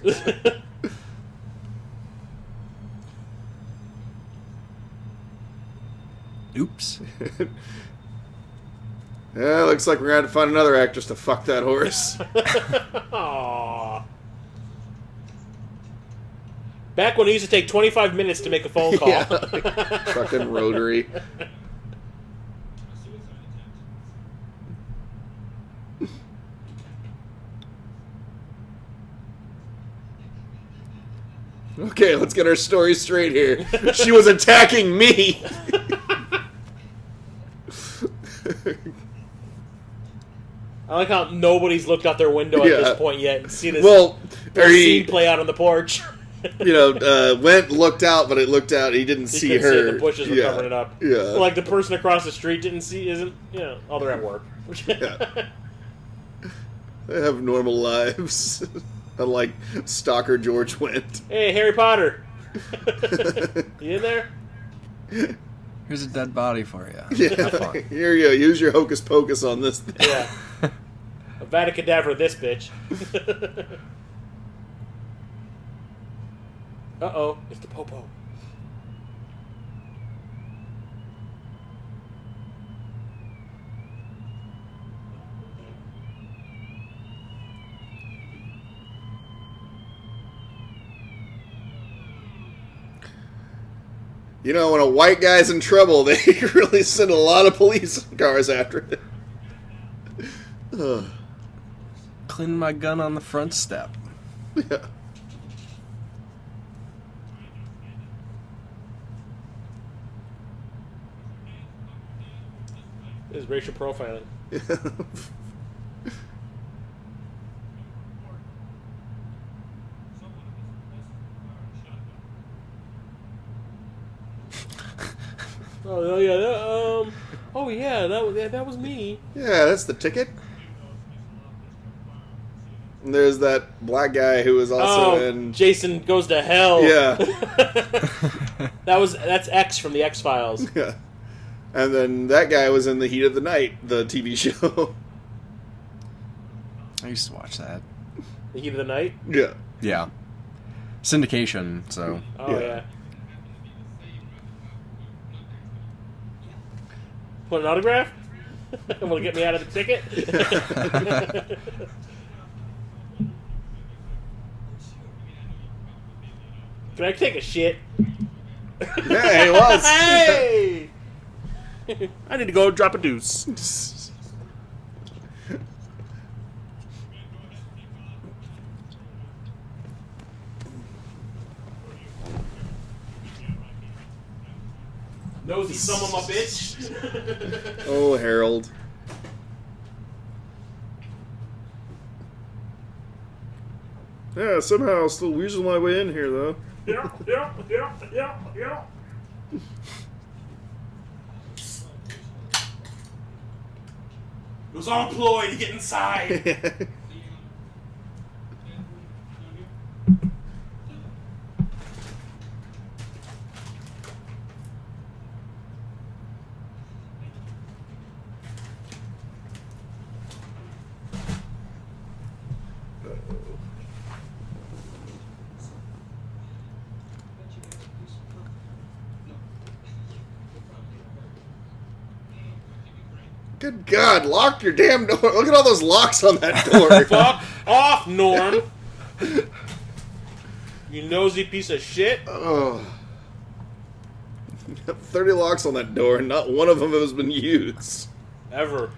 C: Oops.
A: Yeah, looks like we're going to have to find another actress to fuck that horse.
B: Aww. Back when it used to take 25 minutes to make a phone call.
A: Yeah, like fucking rotary. Okay, let's get our story straight here. She was attacking me.
B: I like how nobody's looked out their window at this point yet and seen this scene play out on the porch.
A: Wendt looked out, but it looked out. He didn't see her.
B: See it, the bushes were covering it up.
A: Yeah.
B: Well, like the person across the street didn't see, oh, they're at work.
A: Yeah. They have normal lives. Unlike stalker George Wendt.
B: Hey, Harry Potter. You in there?
C: Here's a dead body for you.
A: Yeah. Here you go. Use your hocus pocus on this thing.
B: Yeah. A Vaticadaver this bitch. Uh-oh. It's the Popo.
A: You know, when a white guy's in trouble, they really send a lot of police cars after it.
C: Clean my gun on the front step.
A: Yeah.
B: This is racial profiling. That was me.
A: Yeah, that's the ticket. And there's that black guy who was also in
B: Jason Goes to Hell.
A: Yeah.
B: That's X from the X-Files.
A: Yeah. And then that guy was in The Heat of the Night, the TV show.
C: I used to watch that.
B: The Heat of the Night?
A: Yeah.
C: Yeah. Syndication, so.
B: Oh, yeah. Want an autograph? Want to get me out of the ticket? Can I take a shit?
A: Yeah, he was.
B: Hey! I need to go drop a deuce. Nosy some of my bitch.
A: Oh, Harold. Yeah, somehow I'll still weasel my way in here, though.
B: Yeah. It was all a ploy to get inside.
A: Good God, lock your damn door. Look at all those locks on that door.
B: Fuck off, Norm. You nosy piece of shit.
A: Oh. 30 locks on that door, and not one of them has been used.
B: Ever.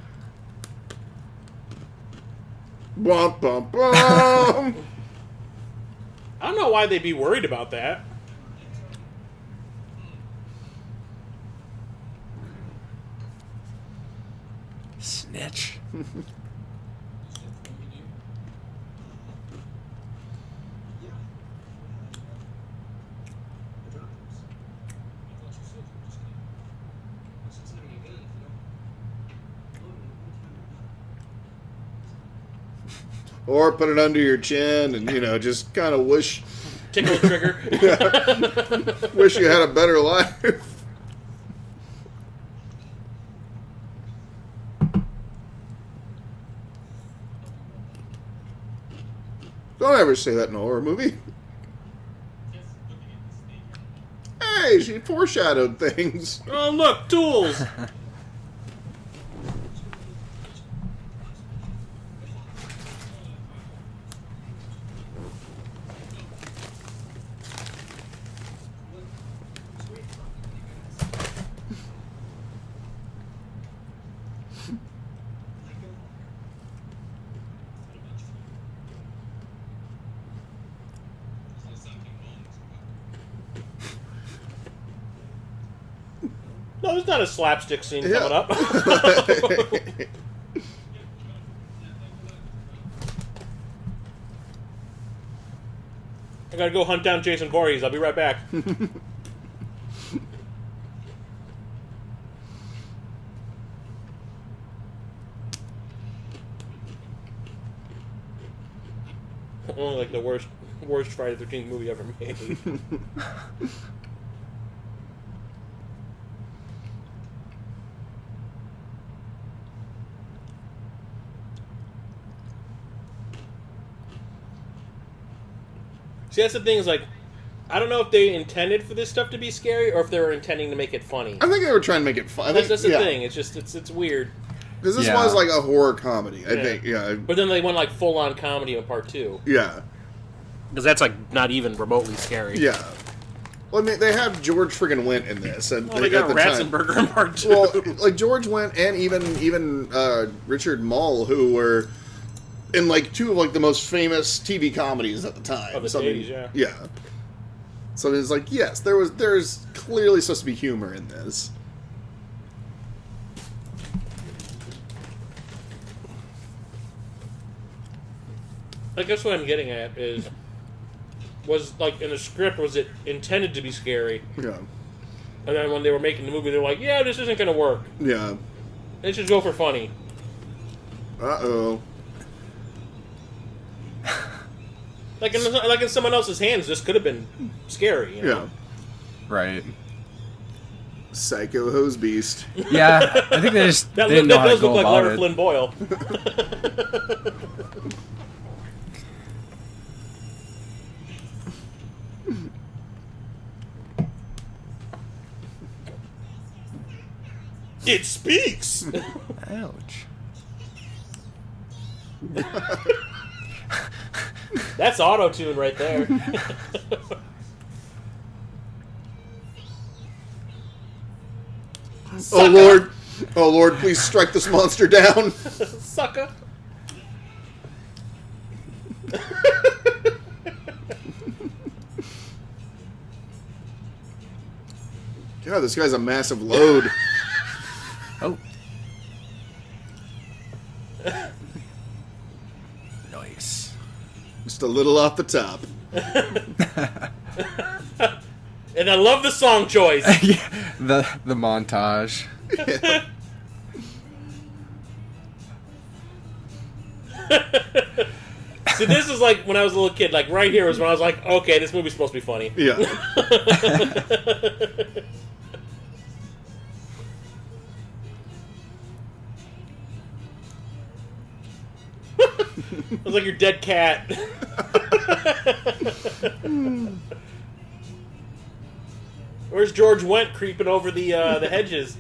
A: Bum, bum, bum.
B: I don't know why they'd be worried about that.
C: Snitch.
A: Or put it under your chin and, just kind of wish...
B: Tickle the trigger.
A: Wish you had a better life. Don't ever say that in a horror movie. Hey, she foreshadowed things.
B: Oh, look, tools. No, there's not a slapstick scene coming up. I gotta go hunt down Jason Voorhees. I'll be right back. Only like the worst Friday the 13th movie ever made. See, that's the thing is, like, I don't know if they intended for this stuff to be scary or if they were intending to make it funny.
A: I think they were trying to make it fun.
B: That's the thing. It's just, it's weird.
A: Because this was like a horror comedy, I think,
B: But then they went, like, full-on comedy in part 2.
A: Yeah.
B: Because that's, like, not even remotely scary.
A: Yeah. Well, I mean, they have George friggin' Wendt in this. And
B: they got Ratzenberger in part 2.
A: Well, like, George Wendt and even Richard Moll, who were... in, like, two of, like, the most famous TV comedies at the time.
B: Of the 80s, yeah.
A: Yeah. So it's like, yes, there's clearly supposed to be humor in this.
B: I guess what I'm getting at is, was, like, in the script, was it intended to be scary?
A: Yeah.
B: And then when they were making the movie, they're like, yeah, this isn't going to work.
A: Yeah.
B: Let's just go for funny.
A: Uh-oh.
B: Like in someone else's hands, this could have been scary. You know?
A: Yeah.
C: Right.
A: Psycho hose beast.
C: Yeah, I think they just
B: that
C: didn't know how to
B: does
C: go
B: look like
C: about
B: Lara
C: it.
B: Flynn Boyle. It speaks!
C: Ouch.
B: That's auto-tune right there.
A: Oh Lord! Oh Lord! Please strike this monster down.
B: Sucker.
A: God, this guy's a massive load.
C: Oh. Nice.
A: Just a little off the top.
B: And I love the song choice.
C: Yeah, the montage.
B: See, this is like when I was a little kid. Like right here was when I was like, okay, this movie's supposed to be funny.
A: Yeah.
B: It was like your dead cat. Where's George Wendt creeping over the hedges?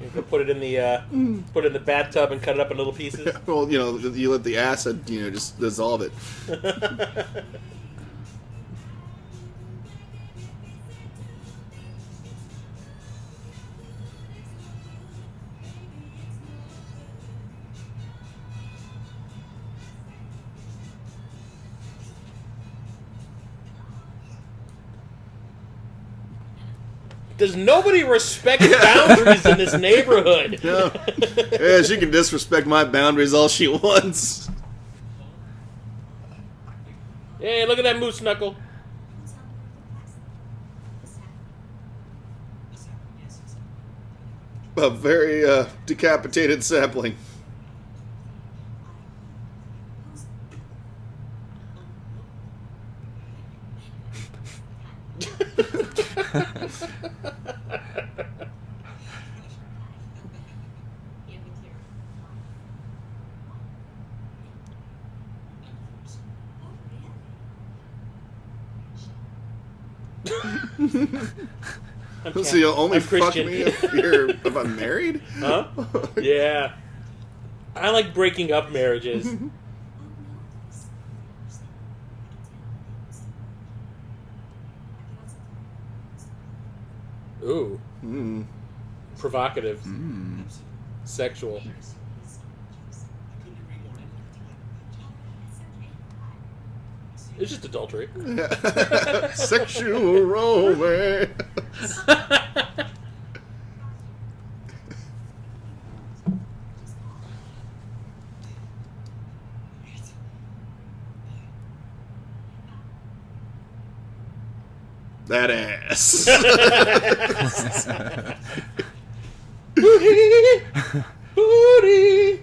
B: You can put it in the bathtub and cut it up in little pieces.
A: Well, you know, you let the acid, you know, just dissolve it.
B: Does nobody respect boundaries in this neighborhood?
A: Yeah. Yeah, she can disrespect my boundaries all she wants.
B: Hey, look at that moose knuckle.
A: A very decapitated sapling. So you'll only fuck me if I'm married?
B: Huh? Yeah. I like breaking up marriages. Ooh. Provocative. Sexual. It's just adultery.
A: Sexual romance. That ass.
B: Booty! Booty!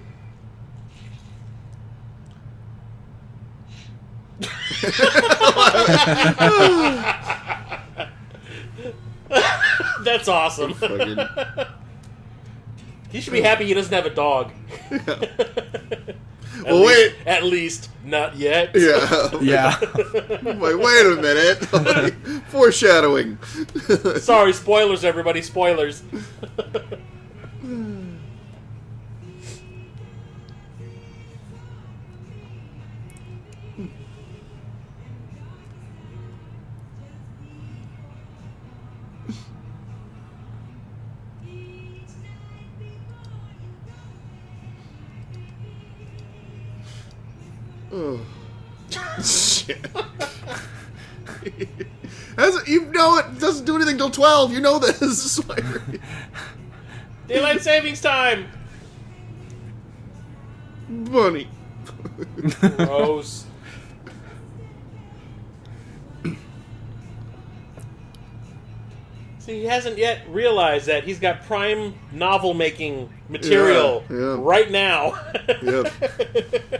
B: That's awesome. He should be happy he doesn't have a dog.
A: Well, wait.
B: At least, not yet.
A: Yeah.
C: Yeah.
A: Wait a minute. Foreshadowing.
B: Sorry, spoilers, everybody. Spoilers.
A: Oh. Shit. You know it doesn't do anything till 12. You know this.
B: Daylight savings time.
A: Bunny.
B: Gross. See, he hasn't yet realized that he's got prime novel-making material right now.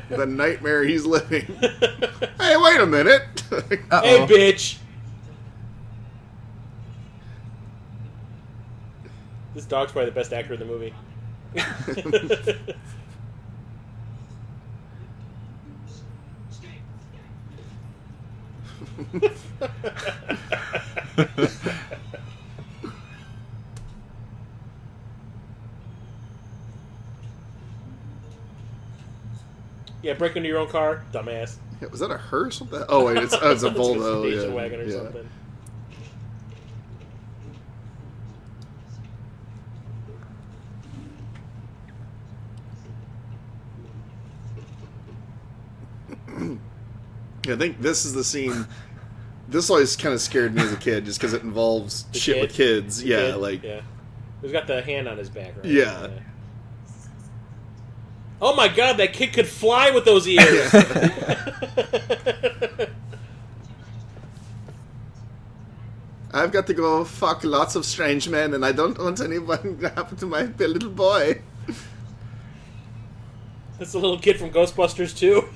A: The nightmare he's living. Hey, wait a minute.
B: Hey, bitch. This dog's probably the best actor in the movie. Yeah, break into your own car, dumbass.
A: Yeah, was that a hearse? What the... Oh wait, it's a Volvo.
B: Station wagon or something.
A: Yeah, I think this is the scene. This always kind of scared me as a kid, just because it involves shit with kids. Yeah, like
B: yeah, he's got the hand on his back, right?
A: Yeah.
B: Oh my god, that kid could fly with those ears!
A: I've got to go fuck lots of strange men, and I don't want anyone to happen to my little boy.
B: That's the little kid from Ghostbusters 2.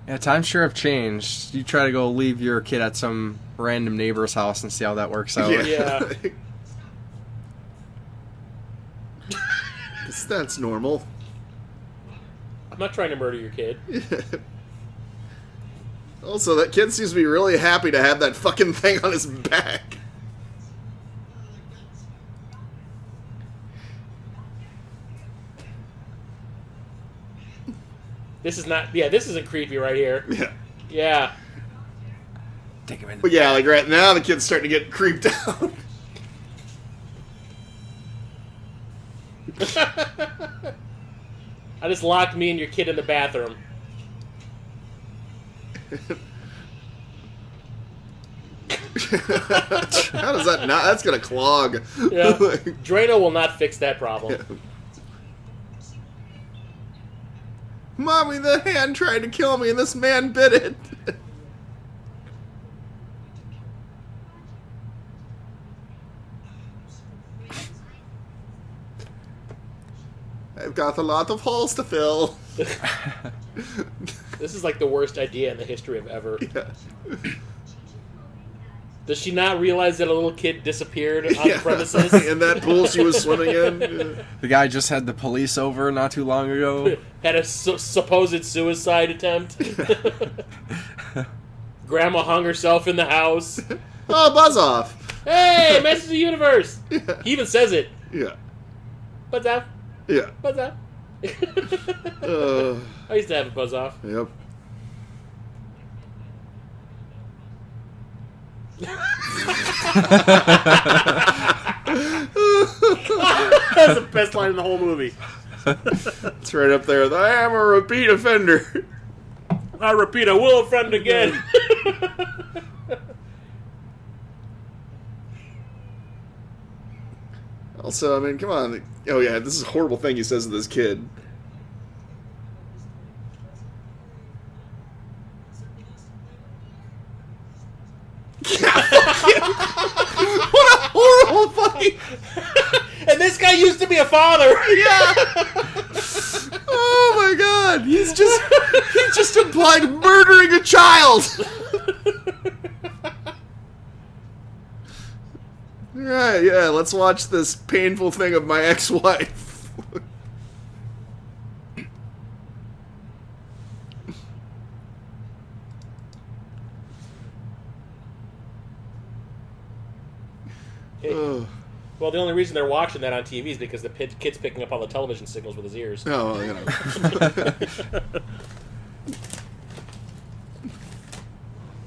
C: Yeah, times sure have changed. You try to go leave your kid at some random neighbor's house and see how that works out.
B: Yeah.
A: That's normal.
B: I'm not trying to murder your kid.
A: Also, that kid seems to be really happy to have that fucking thing on his back.
B: This is not... Yeah, this isn't creepy right here.
A: Yeah.
B: Yeah.
C: Take him in.
A: But yeah, like right now the kid's starting to get creeped out.
B: I just locked me and your kid in the bathroom.
A: How does that not? That's gonna clog.
B: Yeah. Drano will not fix that problem.
A: Yeah. Mommy, the hand tried to kill me and this man bit it. I've got a lot of holes to fill.
B: This is like the worst idea in the history of ever.
A: Yeah.
B: Does she not realize that a little kid disappeared on the premises?
A: In that pool she was swimming in? Yeah.
C: The guy just had the police over not too long ago.
B: Had a supposed suicide attempt. Grandma hung herself in the house.
A: Oh, buzz off.
B: Hey, message to the universe.
A: Yeah.
B: He even says it.
A: Yeah.
B: Buzz off.
A: Yeah.
B: Buzz off. I used to have a buzz off.
A: Yep.
B: That's the best line in the whole movie.
A: It's right up there. I am a repeat offender.
B: I repeat, I will offend again.
A: Also, I mean, come on. Oh, yeah, this is a horrible thing he says to this kid. What a horrible fucking...
B: And this guy used to be a father.
A: Yeah. Oh my god. He just implied murdering a child. Right, yeah, let's watch this painful thing of my ex-wife.
B: Well, the only reason they're watching that on TV is because the kid's picking up all the television signals with his ears.
A: Oh, you know.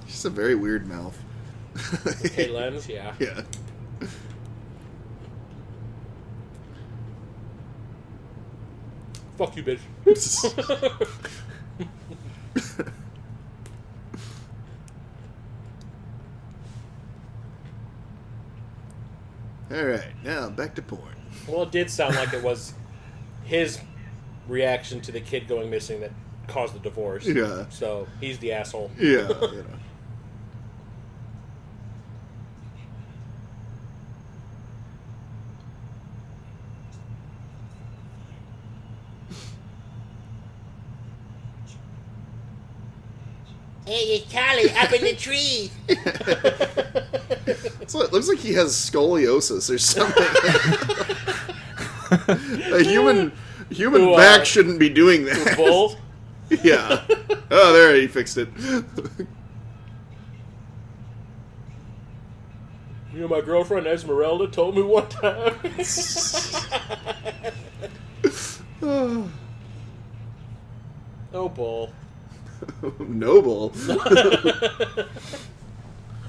A: She's a very weird mouth.
B: Okay, Lenz, yeah.
A: Yeah.
B: Fuck you, bitch.
A: Alright, now back to porn.
B: Well, it did sound like it was his reaction to the kid going missing that caused the divorce.
A: Yeah.
B: So, he's the asshole.
A: Yeah, you know.
B: Hey, it's Charlie up in the tree.
A: So it looks like he has scoliosis or something. A human back shouldn't be doing that.
B: Bull?
A: Yeah. Oh, there, he fixed it.
B: You know, my girlfriend Esmeralda told me one time. Oh, Bull.
A: Noble.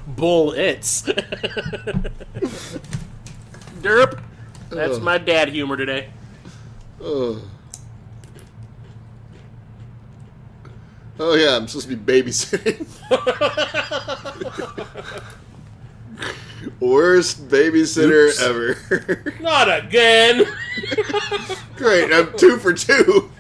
B: Bull it's. Derp. That's my dad humor today.
A: Oh, yeah, I'm supposed to be babysitting. Worst babysitter ever.
B: Not again.
A: Great, I'm 2 for 2.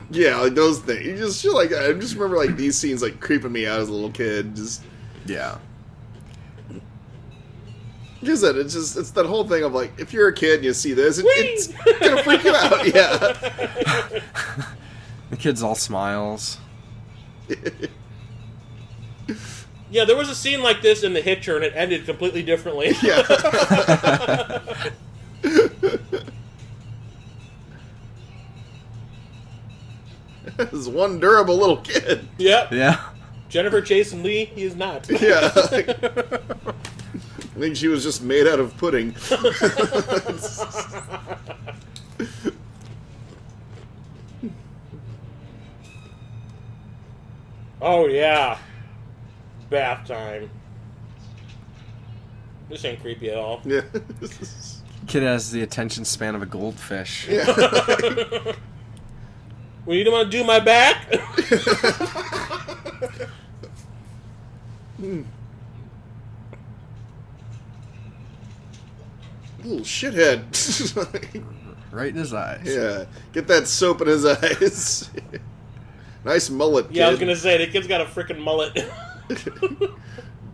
A: Yeah, like those things. You just feel like I just remember like these scenes like creeping me out as a little kid. Just
C: Yeah.
A: because it's that whole thing of like if you're a kid and you see this, it's gonna freak you out. Yeah.
C: The kid's all smiles.
B: Yeah, there was a scene like this in The Hitcher, and it ended completely differently.
A: Yeah. This is one durable little kid.
B: Yep.
C: Yeah.
B: Jennifer Jason Leigh, he is not.
A: Yeah. I think she was just made out of pudding.
B: Oh, yeah. Bath time. This ain't creepy at all.
A: Yeah.
C: Kid has the attention span of a goldfish.
A: Yeah.
B: Well, you don't want to do my back?
A: Little shithead.
C: Right in his eyes.
A: Yeah. Get that soap in his eyes. Nice mullet, kid.
B: Yeah, I was going to say, the kid's got a freaking mullet.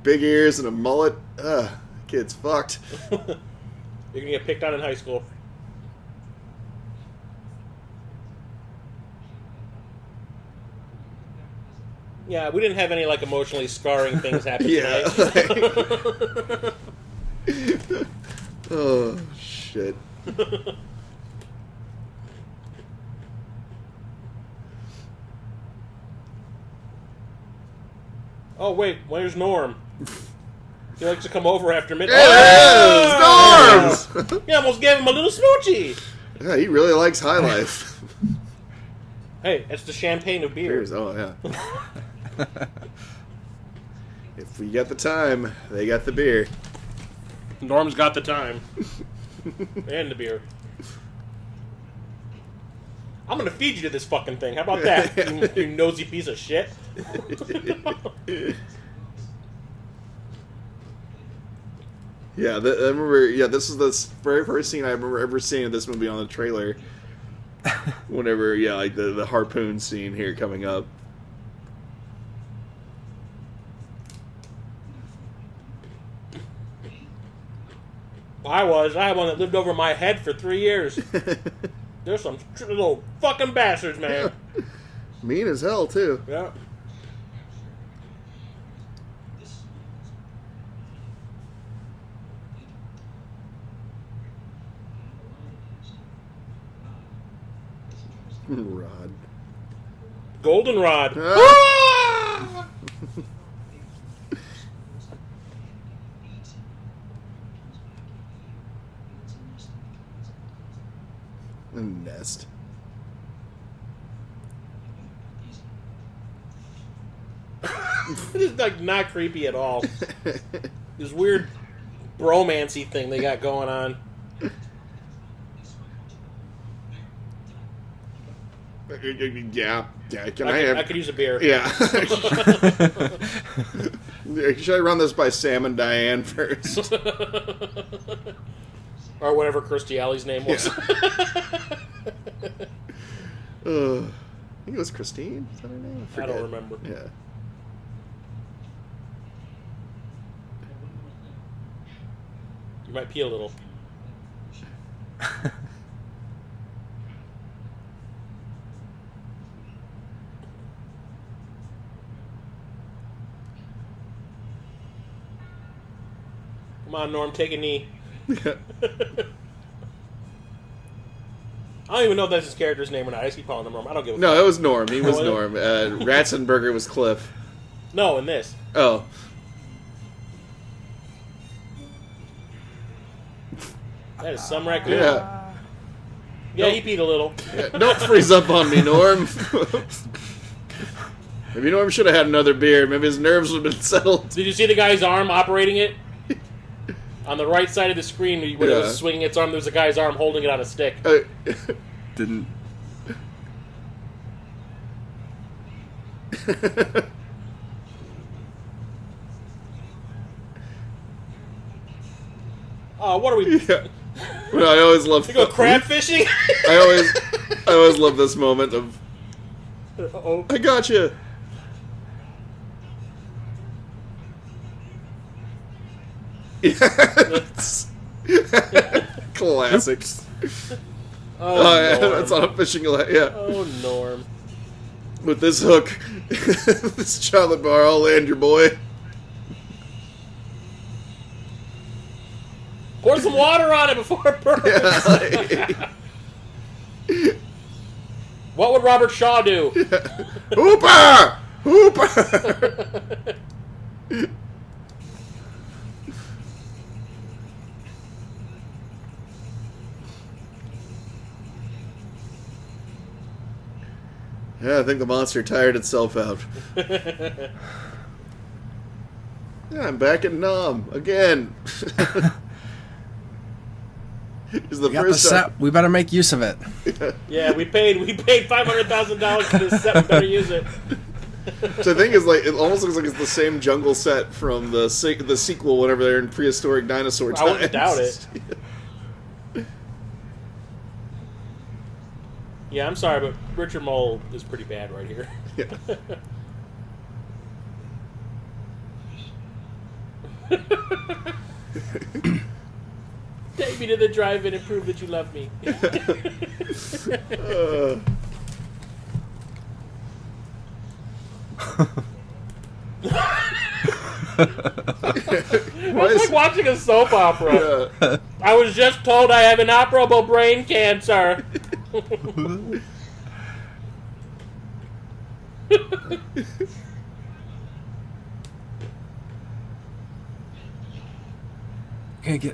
A: Big ears and a mullet. Kid's fucked.
B: You're going to get picked on in high school. Yeah, we didn't have any, like, emotionally scarring things happen
A: Yeah.
B: tonight.
A: Oh, shit.
B: Oh, wait, where's Norm? He likes to come over after midnight.
A: Yeah, Storms!
B: You almost gave him a little smoochie.
A: Yeah, he really likes high life.
B: Hey, it's the champagne of beer.
A: Beers, oh, yeah. If we got the time, they got the beer.
B: Norm's got the time. And the beer. I'm gonna feed you to this fucking thing. How about that, you nosy piece of shit?
A: Yeah, I remember. Yeah, this is the very first scene I remember ever seeing of this movie on the trailer. Whenever, yeah, like the harpoon scene here coming up.
B: I had one that lived over my head for 3 years. There's some little fucking bastards, man.
A: Mean as hell too.
B: Yeah.
A: Rod.
B: Goldenrod.
A: Ah! A nest.
B: It is like not creepy at all. This weird bromancy thing they got going on.
A: Yeah. Can I have?
B: I could use a beer.
A: Yeah. Should I run this by Sam and Diane first?
B: Or whatever Kirstie Alley's name was.
A: I think it was Christine. Is that her name?
B: I don't remember.
A: Yeah.
B: You might pee a little. Come on, Norm, take a knee. I don't even know if that's his character's name or not. I just keep calling him Norm. I don't give a fuck.
A: No, it was Norm. He was Norm. Ratzenberger was Cliff.
B: No, in this.
A: Oh.
B: That is some raccoon.
A: Yeah.
B: Yeah, he peed a little.
A: Yeah, don't freeze up on me, Norm. Maybe Norm should have had another beer. Maybe his nerves would have been settled.
B: Did you see the guy's arm operating it? On the right side of the screen, when it was swinging its arm, there was a guy's arm holding it on a stick.
C: Didn't.
B: Oh, what are we...
A: Yeah. Well, I always love...
B: You go crab fishing?
A: I always love this moment of...
B: Uh-oh.
A: I gotcha. Yes. Classics.
B: Oh,
A: yeah,
B: Norm.
A: that's on a fishing line. Yeah.
B: Oh, Norm.
A: With this hook, this chocolate bar, I'll land your boy.
B: Pour some water on it before it burns.
A: Yeah.
B: What would Robert Shaw do?
A: Hooper! Hooper! Yeah, I think the monster tired itself out. Yeah, I'm back at Nam again. Is the
C: We got the
A: first time.
C: set. We better make use of it.
B: Yeah, we paid $500,000 for this set. We better use it.
A: So the thing is, like, it almost looks like it's the same jungle set from the sequel whenever they're in prehistoric dinosaur times.
B: I wouldn't doubt it. Yeah, I'm sorry, but Richard Moll is pretty bad right here.
A: Yeah.
B: Take me to the drive-in and prove that you love me. It's like watching a soap opera.
A: Yeah.
B: I was just told I have inoperable brain cancer.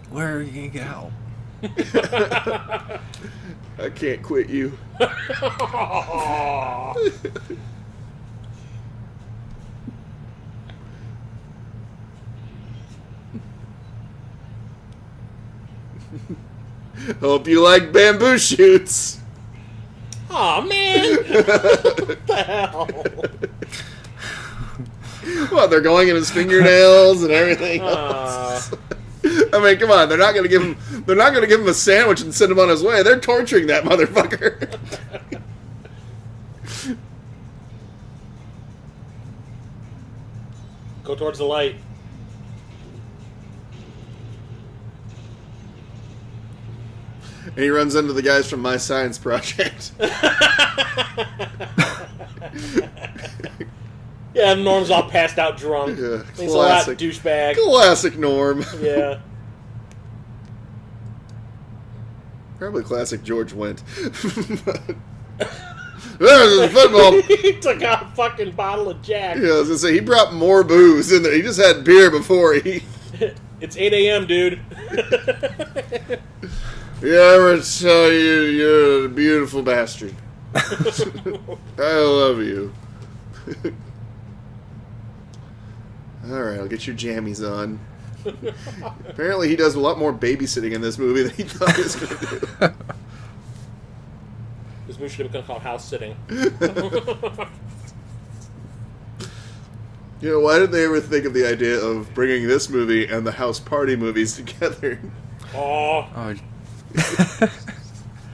C: Where are you gonna get help?
A: I can't quit you. Hope you like bamboo shoots.
B: Aw, man! What the hell?
A: Well, they're going in his fingernails and everything else. I mean, come on, they're not gonna give him a sandwich and send him on his way. They're torturing that motherfucker.
B: Go towards the light.
A: And he runs into the guys from My Science Project.
B: Yeah, Norm's all passed out drunk.
A: Yeah,
B: Thanks a lot, douchebag.
A: Classic Norm.
B: Yeah.
A: Probably classic George Wendt. There's his football.
B: He took out a fucking bottle of Jack.
A: Yeah, I was gonna say, he brought more booze in there. He just had beer before he...
B: It's 8 a.m., dude.
A: You ever tell you you're a beautiful bastard? I love you. Alright, I'll get your jammies on. Apparently he does a lot more babysitting in this movie than he thought he was going to do.
B: This movie should have become called House Sitting.
A: You know, why did they ever think of the idea of bringing this movie and the House Party movies together?
B: Oh.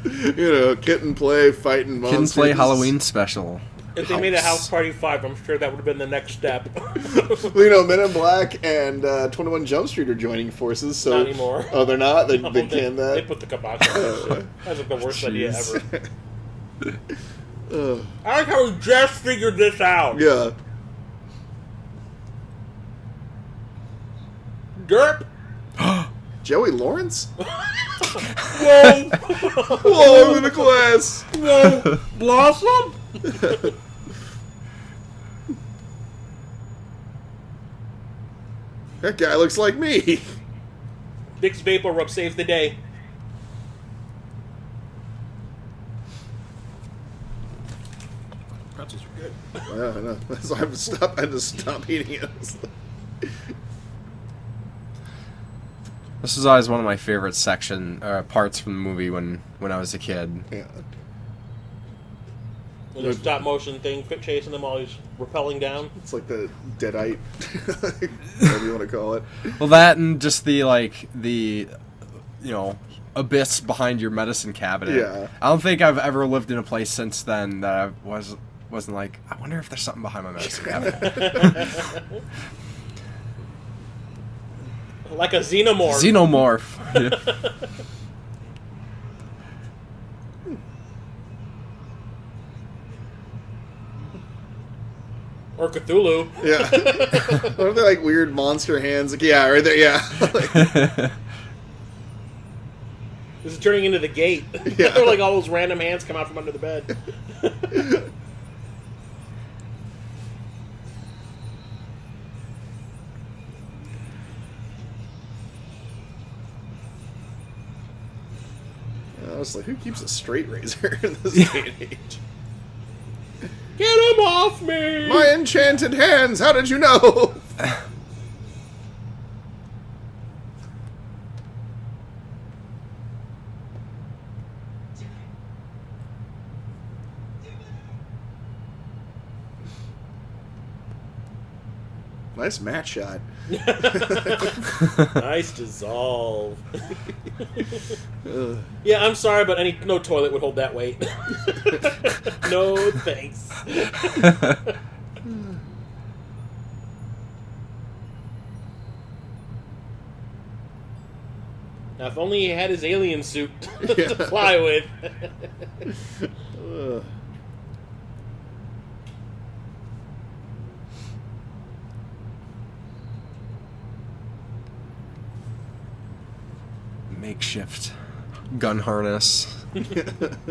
A: You know, kitten play, fighting monsters.
C: Kitten play Halloween special.
B: If they made a House Party 5, I'm sure that would have been the next step.
A: Well, you know, Men in Black and 21 Jump Street are joining forces. So,
B: Not anymore.
A: Oh, they're not? They
B: They
A: canned that?
B: They put the kibosh on that shit. That's like the worst idea ever. I like how we just figured this out.
A: Yeah.
B: Derp.
A: Joey Lawrence?
B: Whoa!
A: Whoa, I'm in a class!
B: Whoa! Blossom?
A: That guy looks like me.
B: Vicks Vapor Rub saves the day. Pretzels are good.
A: Yeah, I know. So I had to stop eating it.
C: This was always one of my favorite parts from the movie when I was a kid.
A: Yeah.
B: When the stop motion thing, quit chasing them while he's rappelling down.
A: It's like the Deadite, whatever you want to call it.
C: Well, that and just the abyss behind your medicine cabinet.
A: Yeah.
C: I don't think I've ever lived in a place since then that I wasn't like, I wonder if there's something behind my medicine cabinet.
B: Like a xenomorph.
C: Xenomorph.
B: Or Cthulhu.
A: Yeah. What are they, like, weird monster hands? Like, yeah, right there, yeah.
B: This is turning into the gate.
A: Yeah.
B: They're like all those random hands come out from under the bed.
A: I was like, who keeps a straight razor in this day and age?
B: Get him off me!
A: My enchanted hands, how did you know? Nice match shot.
B: Nice dissolve. Yeah, I'm sorry, but no toilet would hold that weight. No thanks. Now, if only he had his alien suit to fly with.
C: Makeshift gun harness. I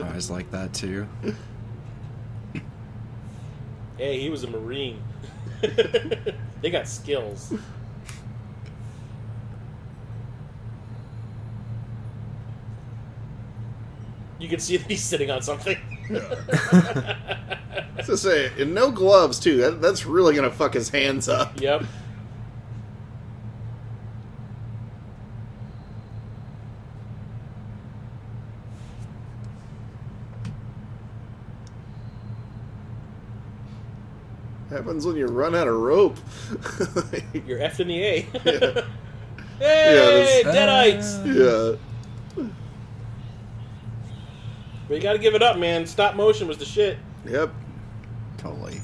C: always like that too.
B: Hey, he was a Marine. They got skills. You can see that he's sitting on something.
A: To say, and no gloves too. That's really gonna fuck his hands up.
B: Yep.
A: Happens when you run out of rope.
B: You're effed in the A.
A: Yeah.
B: Hey, Deadites!
A: Yeah.
B: But you gotta give it up, man. Stop motion was the shit.
A: Yep.
C: Totally.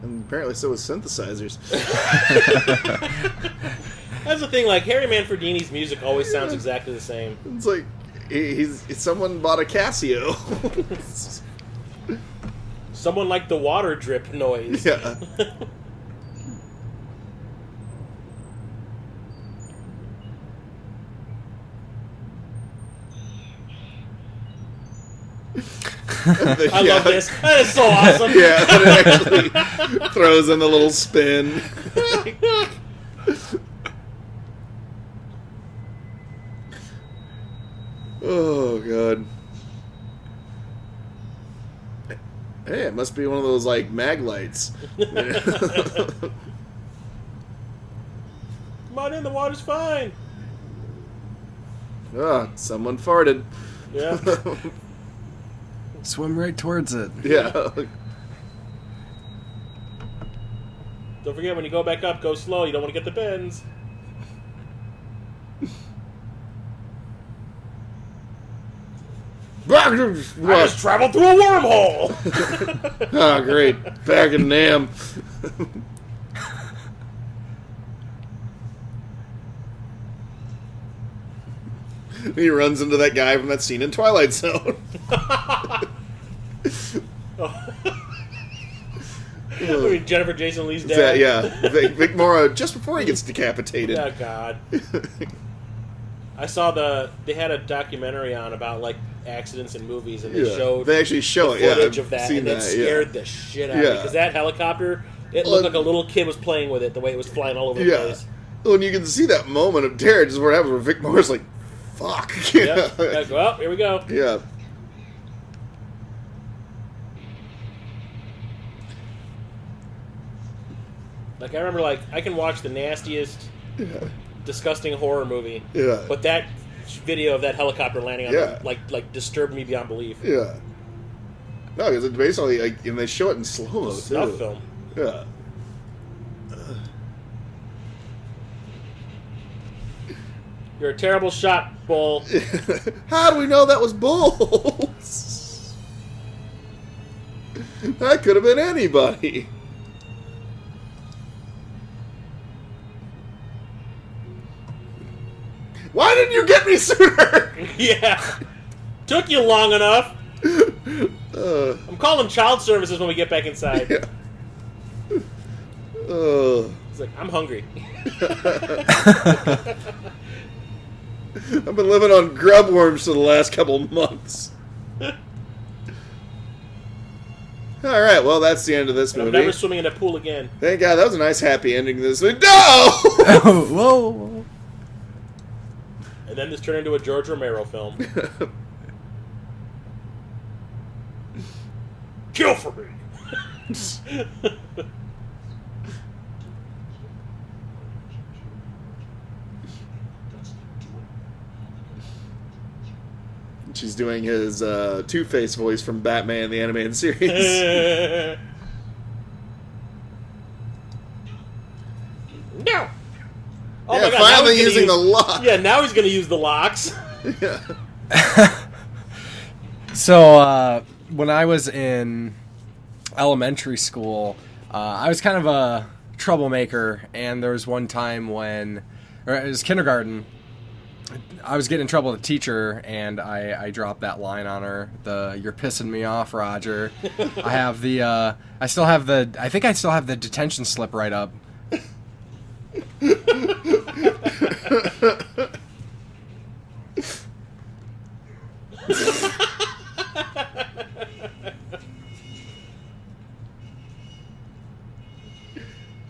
A: And apparently so was synthesizers.
B: That's the thing, like, Harry Manfredini's music always sounds exactly the same.
A: It's like someone bought a Casio.
B: Someone liked the water drip noise.
A: Yeah.
B: I love this. That is so awesome.
A: Yeah, and it actually throws in the little spin. Oh, God. Hey, it must be one of those, like, mag lights.
B: Come on in, the water's fine.
A: Someone farted.
B: Yeah.
C: Swim right towards it.
A: Yeah.
B: Don't forget, when you go back up, go slow. You don't want to get the bends. I just traveled through a wormhole!
A: Oh, great. Back in Nam. He runs into that guy from that scene in Twilight Zone.
B: I mean, Jennifer Jason Leigh's dad.
A: That, yeah, Vic Morrow just before he gets decapitated.
B: Oh God. I saw they had a documentary on about like accidents in movies, and
A: they actually show
B: the footage
A: I've
B: of that,
A: seen
B: and it
A: that,
B: scared the shit out of me because that helicopter, it looked like a little kid was playing with it the way it was flying all over the place.
A: Well, and you can see that moment of terror, just what happens where Vic Morrow's like, "Fuck."
B: Yeah. Well, here we go.
A: Yeah.
B: Like I remember, like I can watch the nastiest, disgusting horror movie.
A: Yeah.
B: But that video of that helicopter landing on them, like disturbed me beyond belief.
A: Yeah. No, because it's basically like, and they show it in slow mo too.
B: Snuff film.
A: Yeah.
B: You're a terrible shot, Bull.
A: How do we know that was Bull's? That could have been anybody. Why didn't you get me sooner?
B: Yeah. Took you long enough. I'm calling child services when we get back inside.
A: Yeah.
B: He's like, I'm hungry.
A: I've been living on grub worms for the last couple months. Alright, well, that's the end of this movie.
B: I'm never swimming in a pool again.
A: Thank God, that was a nice happy ending to this movie. No!
C: Whoa!
B: And then this turned into a George Romero film. Kill for me!
A: She's doing his Two-Face voice from Batman the Animated Series.
B: No! Oh
A: yeah,
B: my God,
A: finally using the lock.
B: Yeah, now he's going to use the locks.
A: Yeah.
C: So, when I was in elementary school, I was kind of a troublemaker, and there was one time when, or it was kindergarten, I was getting in trouble with a teacher, and I dropped that line on her, "You're pissing me off, Roger." I still have the detention slip right up.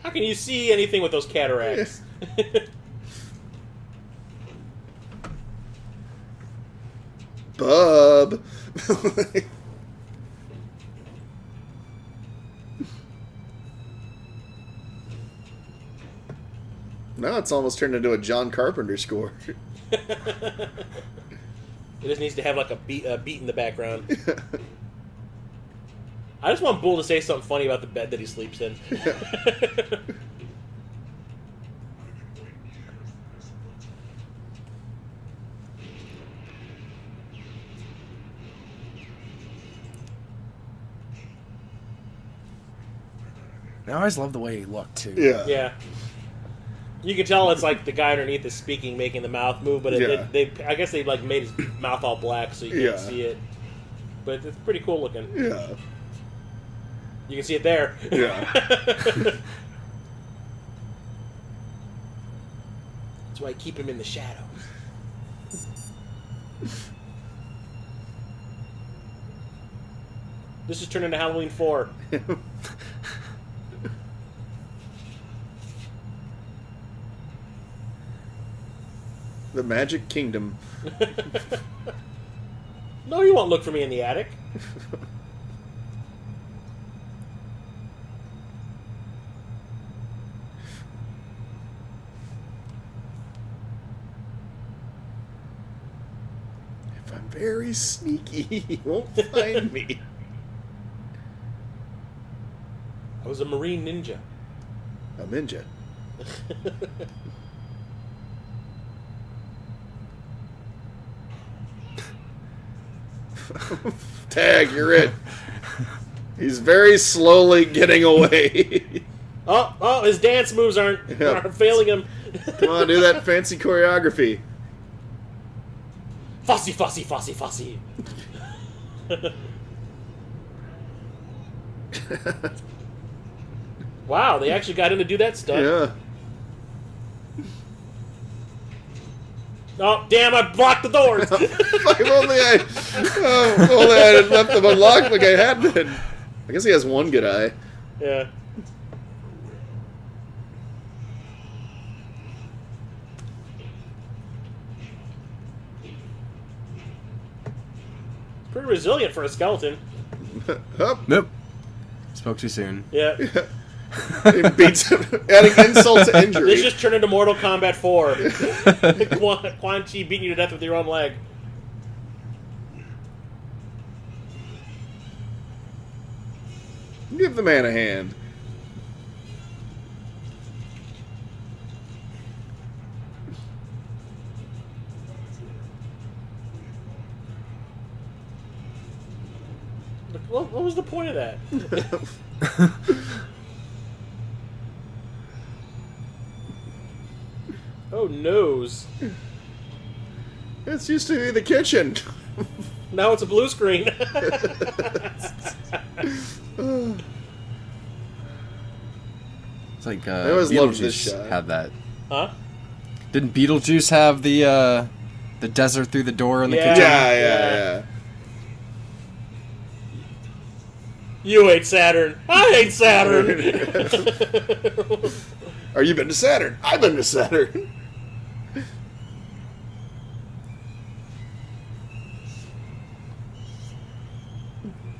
B: How can you see anything with those cataracts?
A: Bub. Now it's almost turned into a John Carpenter score.
B: It just needs to have like a beat in the background. I just want Bull to say something funny about the bed that he sleeps in.
C: I always love the way he looked too.
A: Yeah.
B: Yeah. You can tell it's like the guy underneath is speaking, making the mouth move, but I guess they like made his mouth all black so you can't see it. But it's pretty cool looking.
A: Yeah.
B: You can see it there.
A: Yeah.
B: That's why I keep him in the shadows. This is turning into Halloween 4.
A: The Magic Kingdom.
B: No, you won't look for me in the attic.
A: If I'm very sneaky, he won't find me.
B: I was a marine ninja.
A: A ninja. Tag, you're it. He's very slowly getting away.
B: Oh, his dance moves aren't failing him.
A: Come on, do that fancy choreography.
B: Fussy, fussy, fussy, fussy. Wow, they actually got him to do that stuff.
A: Yeah.
B: Oh, damn, I blocked the doors.
A: If only I had left them unlocked like I had been. I guess he has one good eye.
B: Yeah. Pretty resilient for a skeleton.
A: Hup.
C: Nope. Spoke too soon.
B: Yeah.
A: It beats him, adding insult to injury.
B: This just turned into Mortal Kombat 4. Quan Chi beating you to death with your own leg.
A: Give the man a hand.
B: What was the point of that? Oh, nose.
A: It's used to be the kitchen.
B: Now it's a blue screen.
C: It's like
A: I always loved this
C: Beetlejuice
A: shot.
C: had that.
B: Huh?
C: Didn't Beetlejuice have the desert through the door in the
B: Yeah.
C: kitchen?
A: Yeah.
B: You hate Saturn. I hate Saturn.
A: Are you been to Saturn? I've been to Saturn.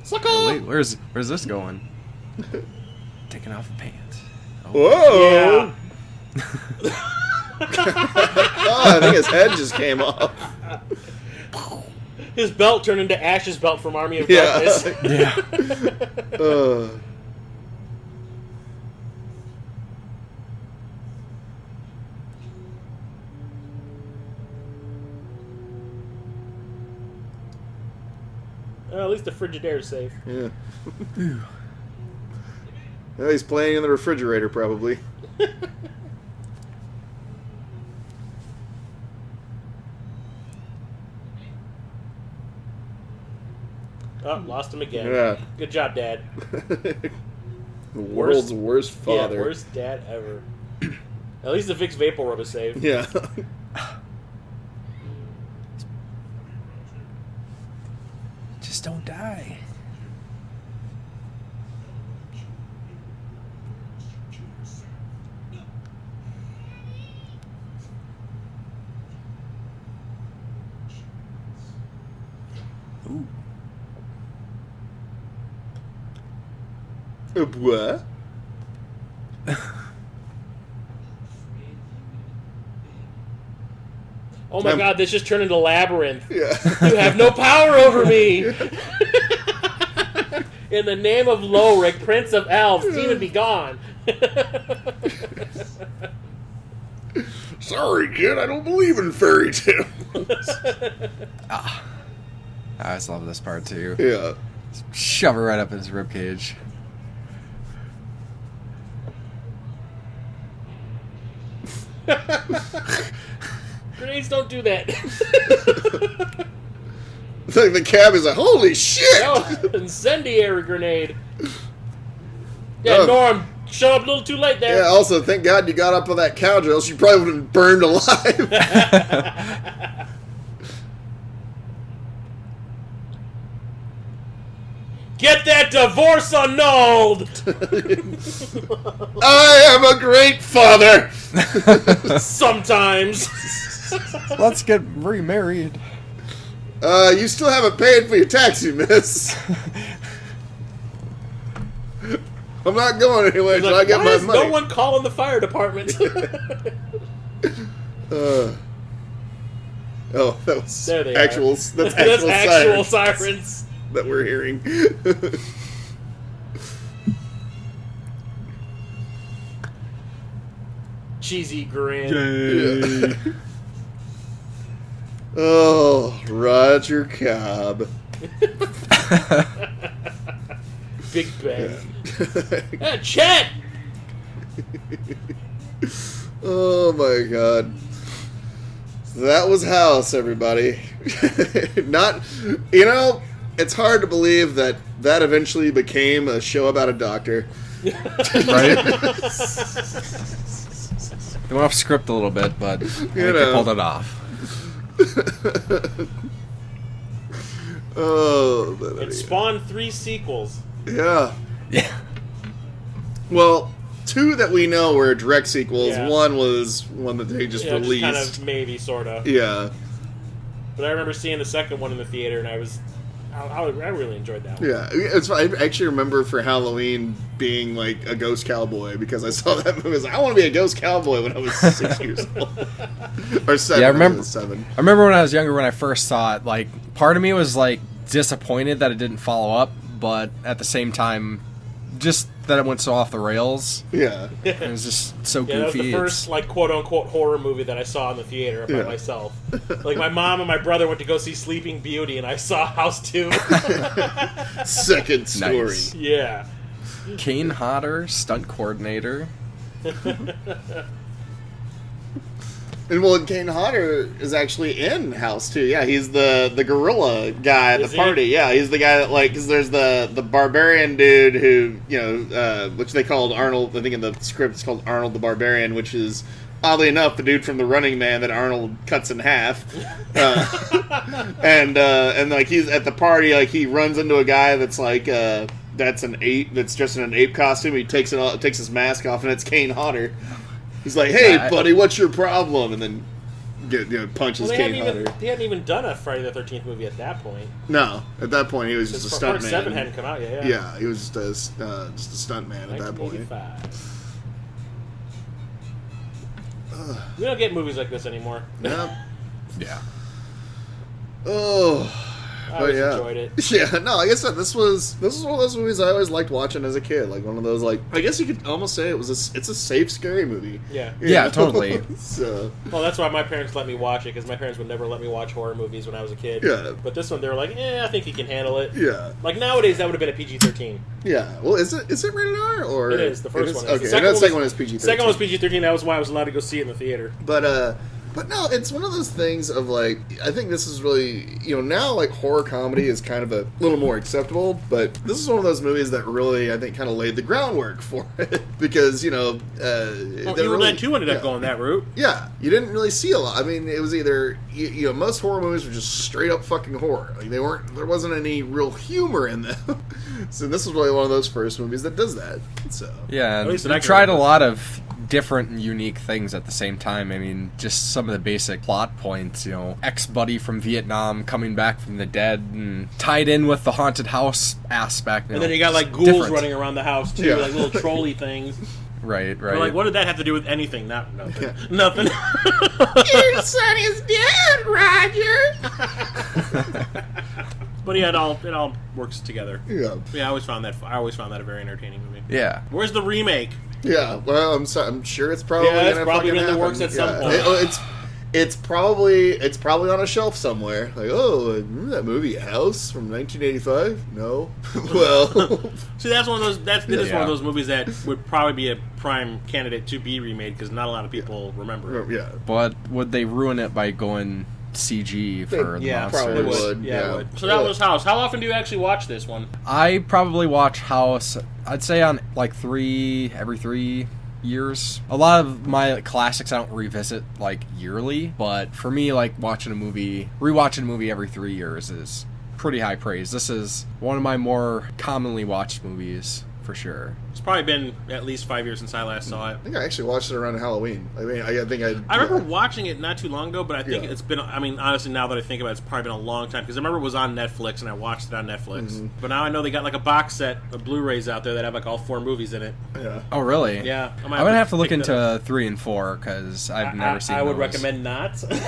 B: Sucker.
C: Oh, wait, where's this going? Taking off the pants.
A: Whoa!
B: Yeah.
A: Oh, I think his head just came off.
B: His belt turned into Ash's belt from Army of
A: Yeah.
B: Darkness.
C: Yeah.
B: Well, at least the Frigidaire is safe.
A: Yeah. Well, he's playing in the refrigerator, probably.
B: Oh, lost him again.
A: Yeah.
B: Good job, Dad.
A: The world's worst father.
B: Yeah, worst dad ever. At least the Vicks Vapor Rub is safe.
A: Yeah.
C: Just don't die. Ooh.
A: What?
B: Oh my god, this just turned into Labyrinth.
A: Yeah.
B: You have no power over me! In the name of Lorik, Prince of Elves, demon be gone!
A: Sorry, kid, I don't believe in fairy tales.
C: I just love this part too.
A: Yeah.
C: Shove it right up his ribcage.
B: Grenades don't do that.
A: It's like the cab is like, holy shit!
B: No, incendiary grenade. Yeah,
A: Oh.
B: Norm, shut up a little too late there.
A: Yeah, also, thank God you got up on that couch, or else you probably would have been burned alive.
B: Get that divorce annulled!
A: I am a great father!
B: Sometimes.
C: Let's get remarried.
A: You still haven't paid for your taxi, miss. I'm not going anywhere until I get
B: Why
A: my
B: is
A: money.
B: no one calling the fire department?
A: Oh, that was
B: There they
A: actual.
B: are.
A: That's actual,
B: sirens.
A: that we're hearing.
B: Cheesy grin.
A: Yeah. Oh, Roger Cobb.
B: Big Ben. Chet!
A: Oh my God. That was House, everybody. Not, it's hard to believe that eventually became a show about a doctor.
C: Right? They went off script a little bit, but I think they pulled it off.
A: Oh,
B: it spawned 3 sequels.
A: Yeah.
C: Yeah.
A: Well, 2 that we know were direct sequels.
B: Yeah.
A: One was one that they just released.
B: Just kind of maybe, sort of.
A: Yeah.
B: But I remember seeing the second one in the theater, and I really enjoyed that one.
A: Yeah, it's. I actually remember for Halloween being like a ghost cowboy because I saw that movie. I was like, I want to be a ghost cowboy when I was 6 years old, or 7.
C: Yeah, I remember.
A: 7.
C: I remember when I was younger when I first saw it. Like, part of me was like disappointed that it didn't follow up, but at the same time, just that it went so off the rails.
A: Yeah,
C: it was just so goofy.
B: That was the first like quote unquote horror movie that I saw in the theater by myself. Like my mom and my brother went to go see Sleeping Beauty, and I saw House 2.
A: Second story.
C: Nice.
B: Yeah.
C: Kane Hodder, stunt coordinator.
A: And Kane Hodder is actually in House 2. Yeah, he's the gorilla guy at the party. Yeah, he's the guy that, like, because there's the barbarian dude who, which they called Arnold, I think in the script it's called Arnold the Barbarian, which is, oddly enough, the dude from The Running Man that Arnold cuts in half. And like, he's at the party, like, he runs into a guy that's like, that's an ape, that's dressed in an ape costume. He takes his mask off, and it's Kane Hodder. He's like, "Hey, buddy, what's your problem?" And then, punches Kane Hodder.
B: He hadn't even done a Friday the 13th movie at that point.
A: No, at that point he was just a stunt man.
B: Part 7 hadn't come out yet.
A: Yeah, he was just a stunt man at that point.
B: We don't get movies like this anymore.
A: Yeah.
C: Yeah.
A: Oh.
B: I always enjoyed it.
A: Yeah, no, like I said, this was one of those movies I always liked watching as a kid. Like one of those, like, I guess you could almost say it's a safe, scary movie.
B: Yeah.
C: Yeah, totally.
B: Well, that's why my parents let me watch it, because my parents would never let me watch horror movies when I was a kid.
A: Yeah.
B: But this one, they were like, I think he can handle it.
A: Yeah.
B: Like nowadays, that would have been a PG-13.
A: Yeah. Well, is it rated R or
B: it is? The first one is.
A: Okay.
B: The
A: second one is PG-13.
B: The second one was PG-13. That was why I was allowed to go see it in the theater.
A: But no, it's one of those things of, like, I think this is really, now, like, horror comedy is kind of a little more acceptable, but this is one of those movies that really, I think, kind of laid the groundwork for it, because,
B: Evil Dead 2 ended up going that route.
A: Yeah, you didn't really see a lot. I mean, it was either, most horror movies were just straight up fucking horror. Like, there wasn't any real humor in them. So this was really one of those first movies that does that. So
C: yeah, and they tried a lot of different and unique things at the same time. I mean, just some of the basic plot points, ex-buddy from Vietnam coming back from the dead, and tied in with the haunted house aspect.
B: And then you got, like, ghouls running around the house, too, like little trolley things.
C: Right.
B: We're like, what did that have to do with anything? Nothing.
A: Yeah.
B: Nothing.
A: Your son is dead, Roger!
B: But yeah, it all works together.
A: Yeah.
B: Yeah, I always found that a very entertaining movie.
C: Yeah.
B: Where's the remake?
A: Yeah, well, I'm sure it's probably
B: it's
A: gonna
B: probably
A: fucking
B: in the
A: happen.
B: works at some point.
A: It's probably on a shelf somewhere. Like, remember that movie House from 1985? No. Well,
B: see, that's one of those. It is one of those movies that would probably be a prime candidate to be remade because not a lot of people remember it.
A: Yeah,
C: but would they ruin it by going CG for the monsters?
A: Probably would.
B: Yeah, it would. So that was House. How often do you actually watch this one?
C: I probably watch House, I'd say on like every 3 years. A lot of my classics I don't revisit like yearly, but for me, like rewatching a movie every 3 years is pretty high praise. This is one of my more commonly watched movies for sure.
B: It's probably been at least 5 years since I last saw it.
A: I think I actually watched it around Halloween. I mean, I
B: remember watching it not too long ago, but I think it's been, I mean, honestly, now that I think about it, it's probably been a long time, because I remember it was on Netflix, and I watched it on Netflix. Mm-hmm. But now I know they got, like, a box set of Blu-rays out there that have, like, all 4 movies in it.
A: Yeah.
C: Oh, really?
B: Yeah.
C: I'm going to have to look into 3 and 4, because I've never seen
B: I would
C: those.
B: recommend not. Like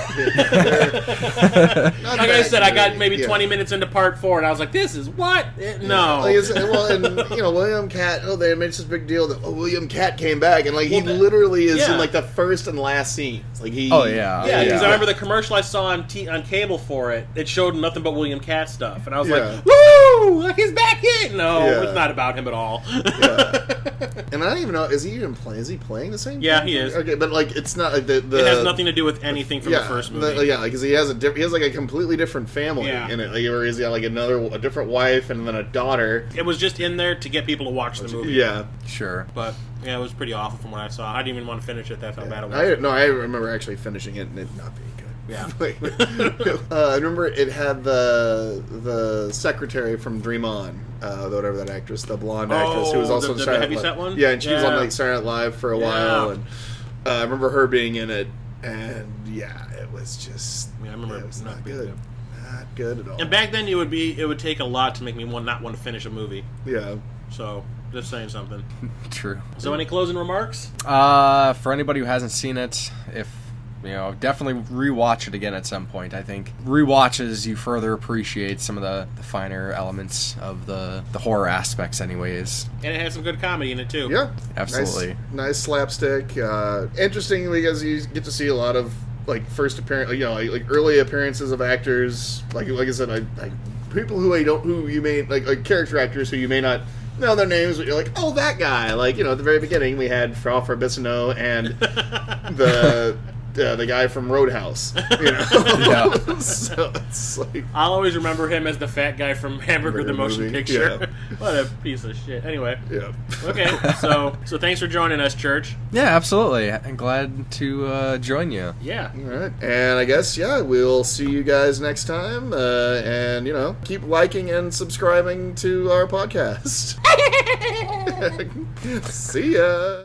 B: I said, I got maybe 20 minutes into part 4, and I was like, this is what? No.
A: William Katt, they made such a big deal that William Katt came back, and like he literally is in like the first and last scenes. Like he.
C: Oh yeah.
B: Yeah, because I remember the commercial I saw on cable for it. It showed nothing but William Katt stuff, and I was like, "Woo! Like he's back in." No, it's not about him at all.
A: And I don't even know. Is he playing the same?
B: Yeah,
A: thing?
B: he is.
A: Okay, but like it's not like
B: it has nothing to do with anything from the first movie.
A: Because he has like a completely different family in it. Like where he's got like a different wife and then a daughter.
B: It was just in there to get people to watch the movie.
A: Yeah.
C: Sure.
B: But yeah, it was pretty awful from what I saw. I didn't even want to finish it. That's how bad it was.
A: I remember actually finishing it and it not being good.
B: Yeah.
A: I remember it had the secretary from Dream On, whatever that actress, the blonde actress who was also in
B: the
A: Saturday
B: heavy
A: Night
B: set
A: Live.
B: one?
A: Yeah, and she was on
B: Yeah.
A: like Saturday Night Live for a while, and I remember her being in it, and yeah, it was just
B: I remember
A: it was
B: not
A: not
B: being
A: good. Not good at all.
B: And back then, it would take a lot to make me not want to finish a movie.
A: Yeah.
B: So, just saying something.
C: True.
B: So, any closing remarks?
C: For anybody who hasn't seen it, definitely rewatch it again at some point. I think rewatches you further appreciate some of the finer elements of the horror aspects anyways.
B: And it had some good comedy in it, too.
A: Yeah.
C: Absolutely.
A: Nice slapstick. Interesting because you get to see a lot of like first appearance, like early appearances of actors. Like I said, like people who you may like character actors who you may not know their names, but you're like, oh, that guy. Like at the very beginning, we had Alfred Bissonnette and the guy from Roadhouse.
C: Yeah.
A: So it's like
B: I'll always remember him as the fat guy from Hamburger the Motion
A: movie.
B: Picture.
A: Yeah.
B: What a piece of shit. Anyway.
A: yeah.
B: Okay, so thanks for joining us, Church.
C: Yeah, absolutely. I'm glad to join you.
B: Yeah.
A: All right, and I guess we'll see you guys next time, and keep liking and subscribing to our podcast. See ya.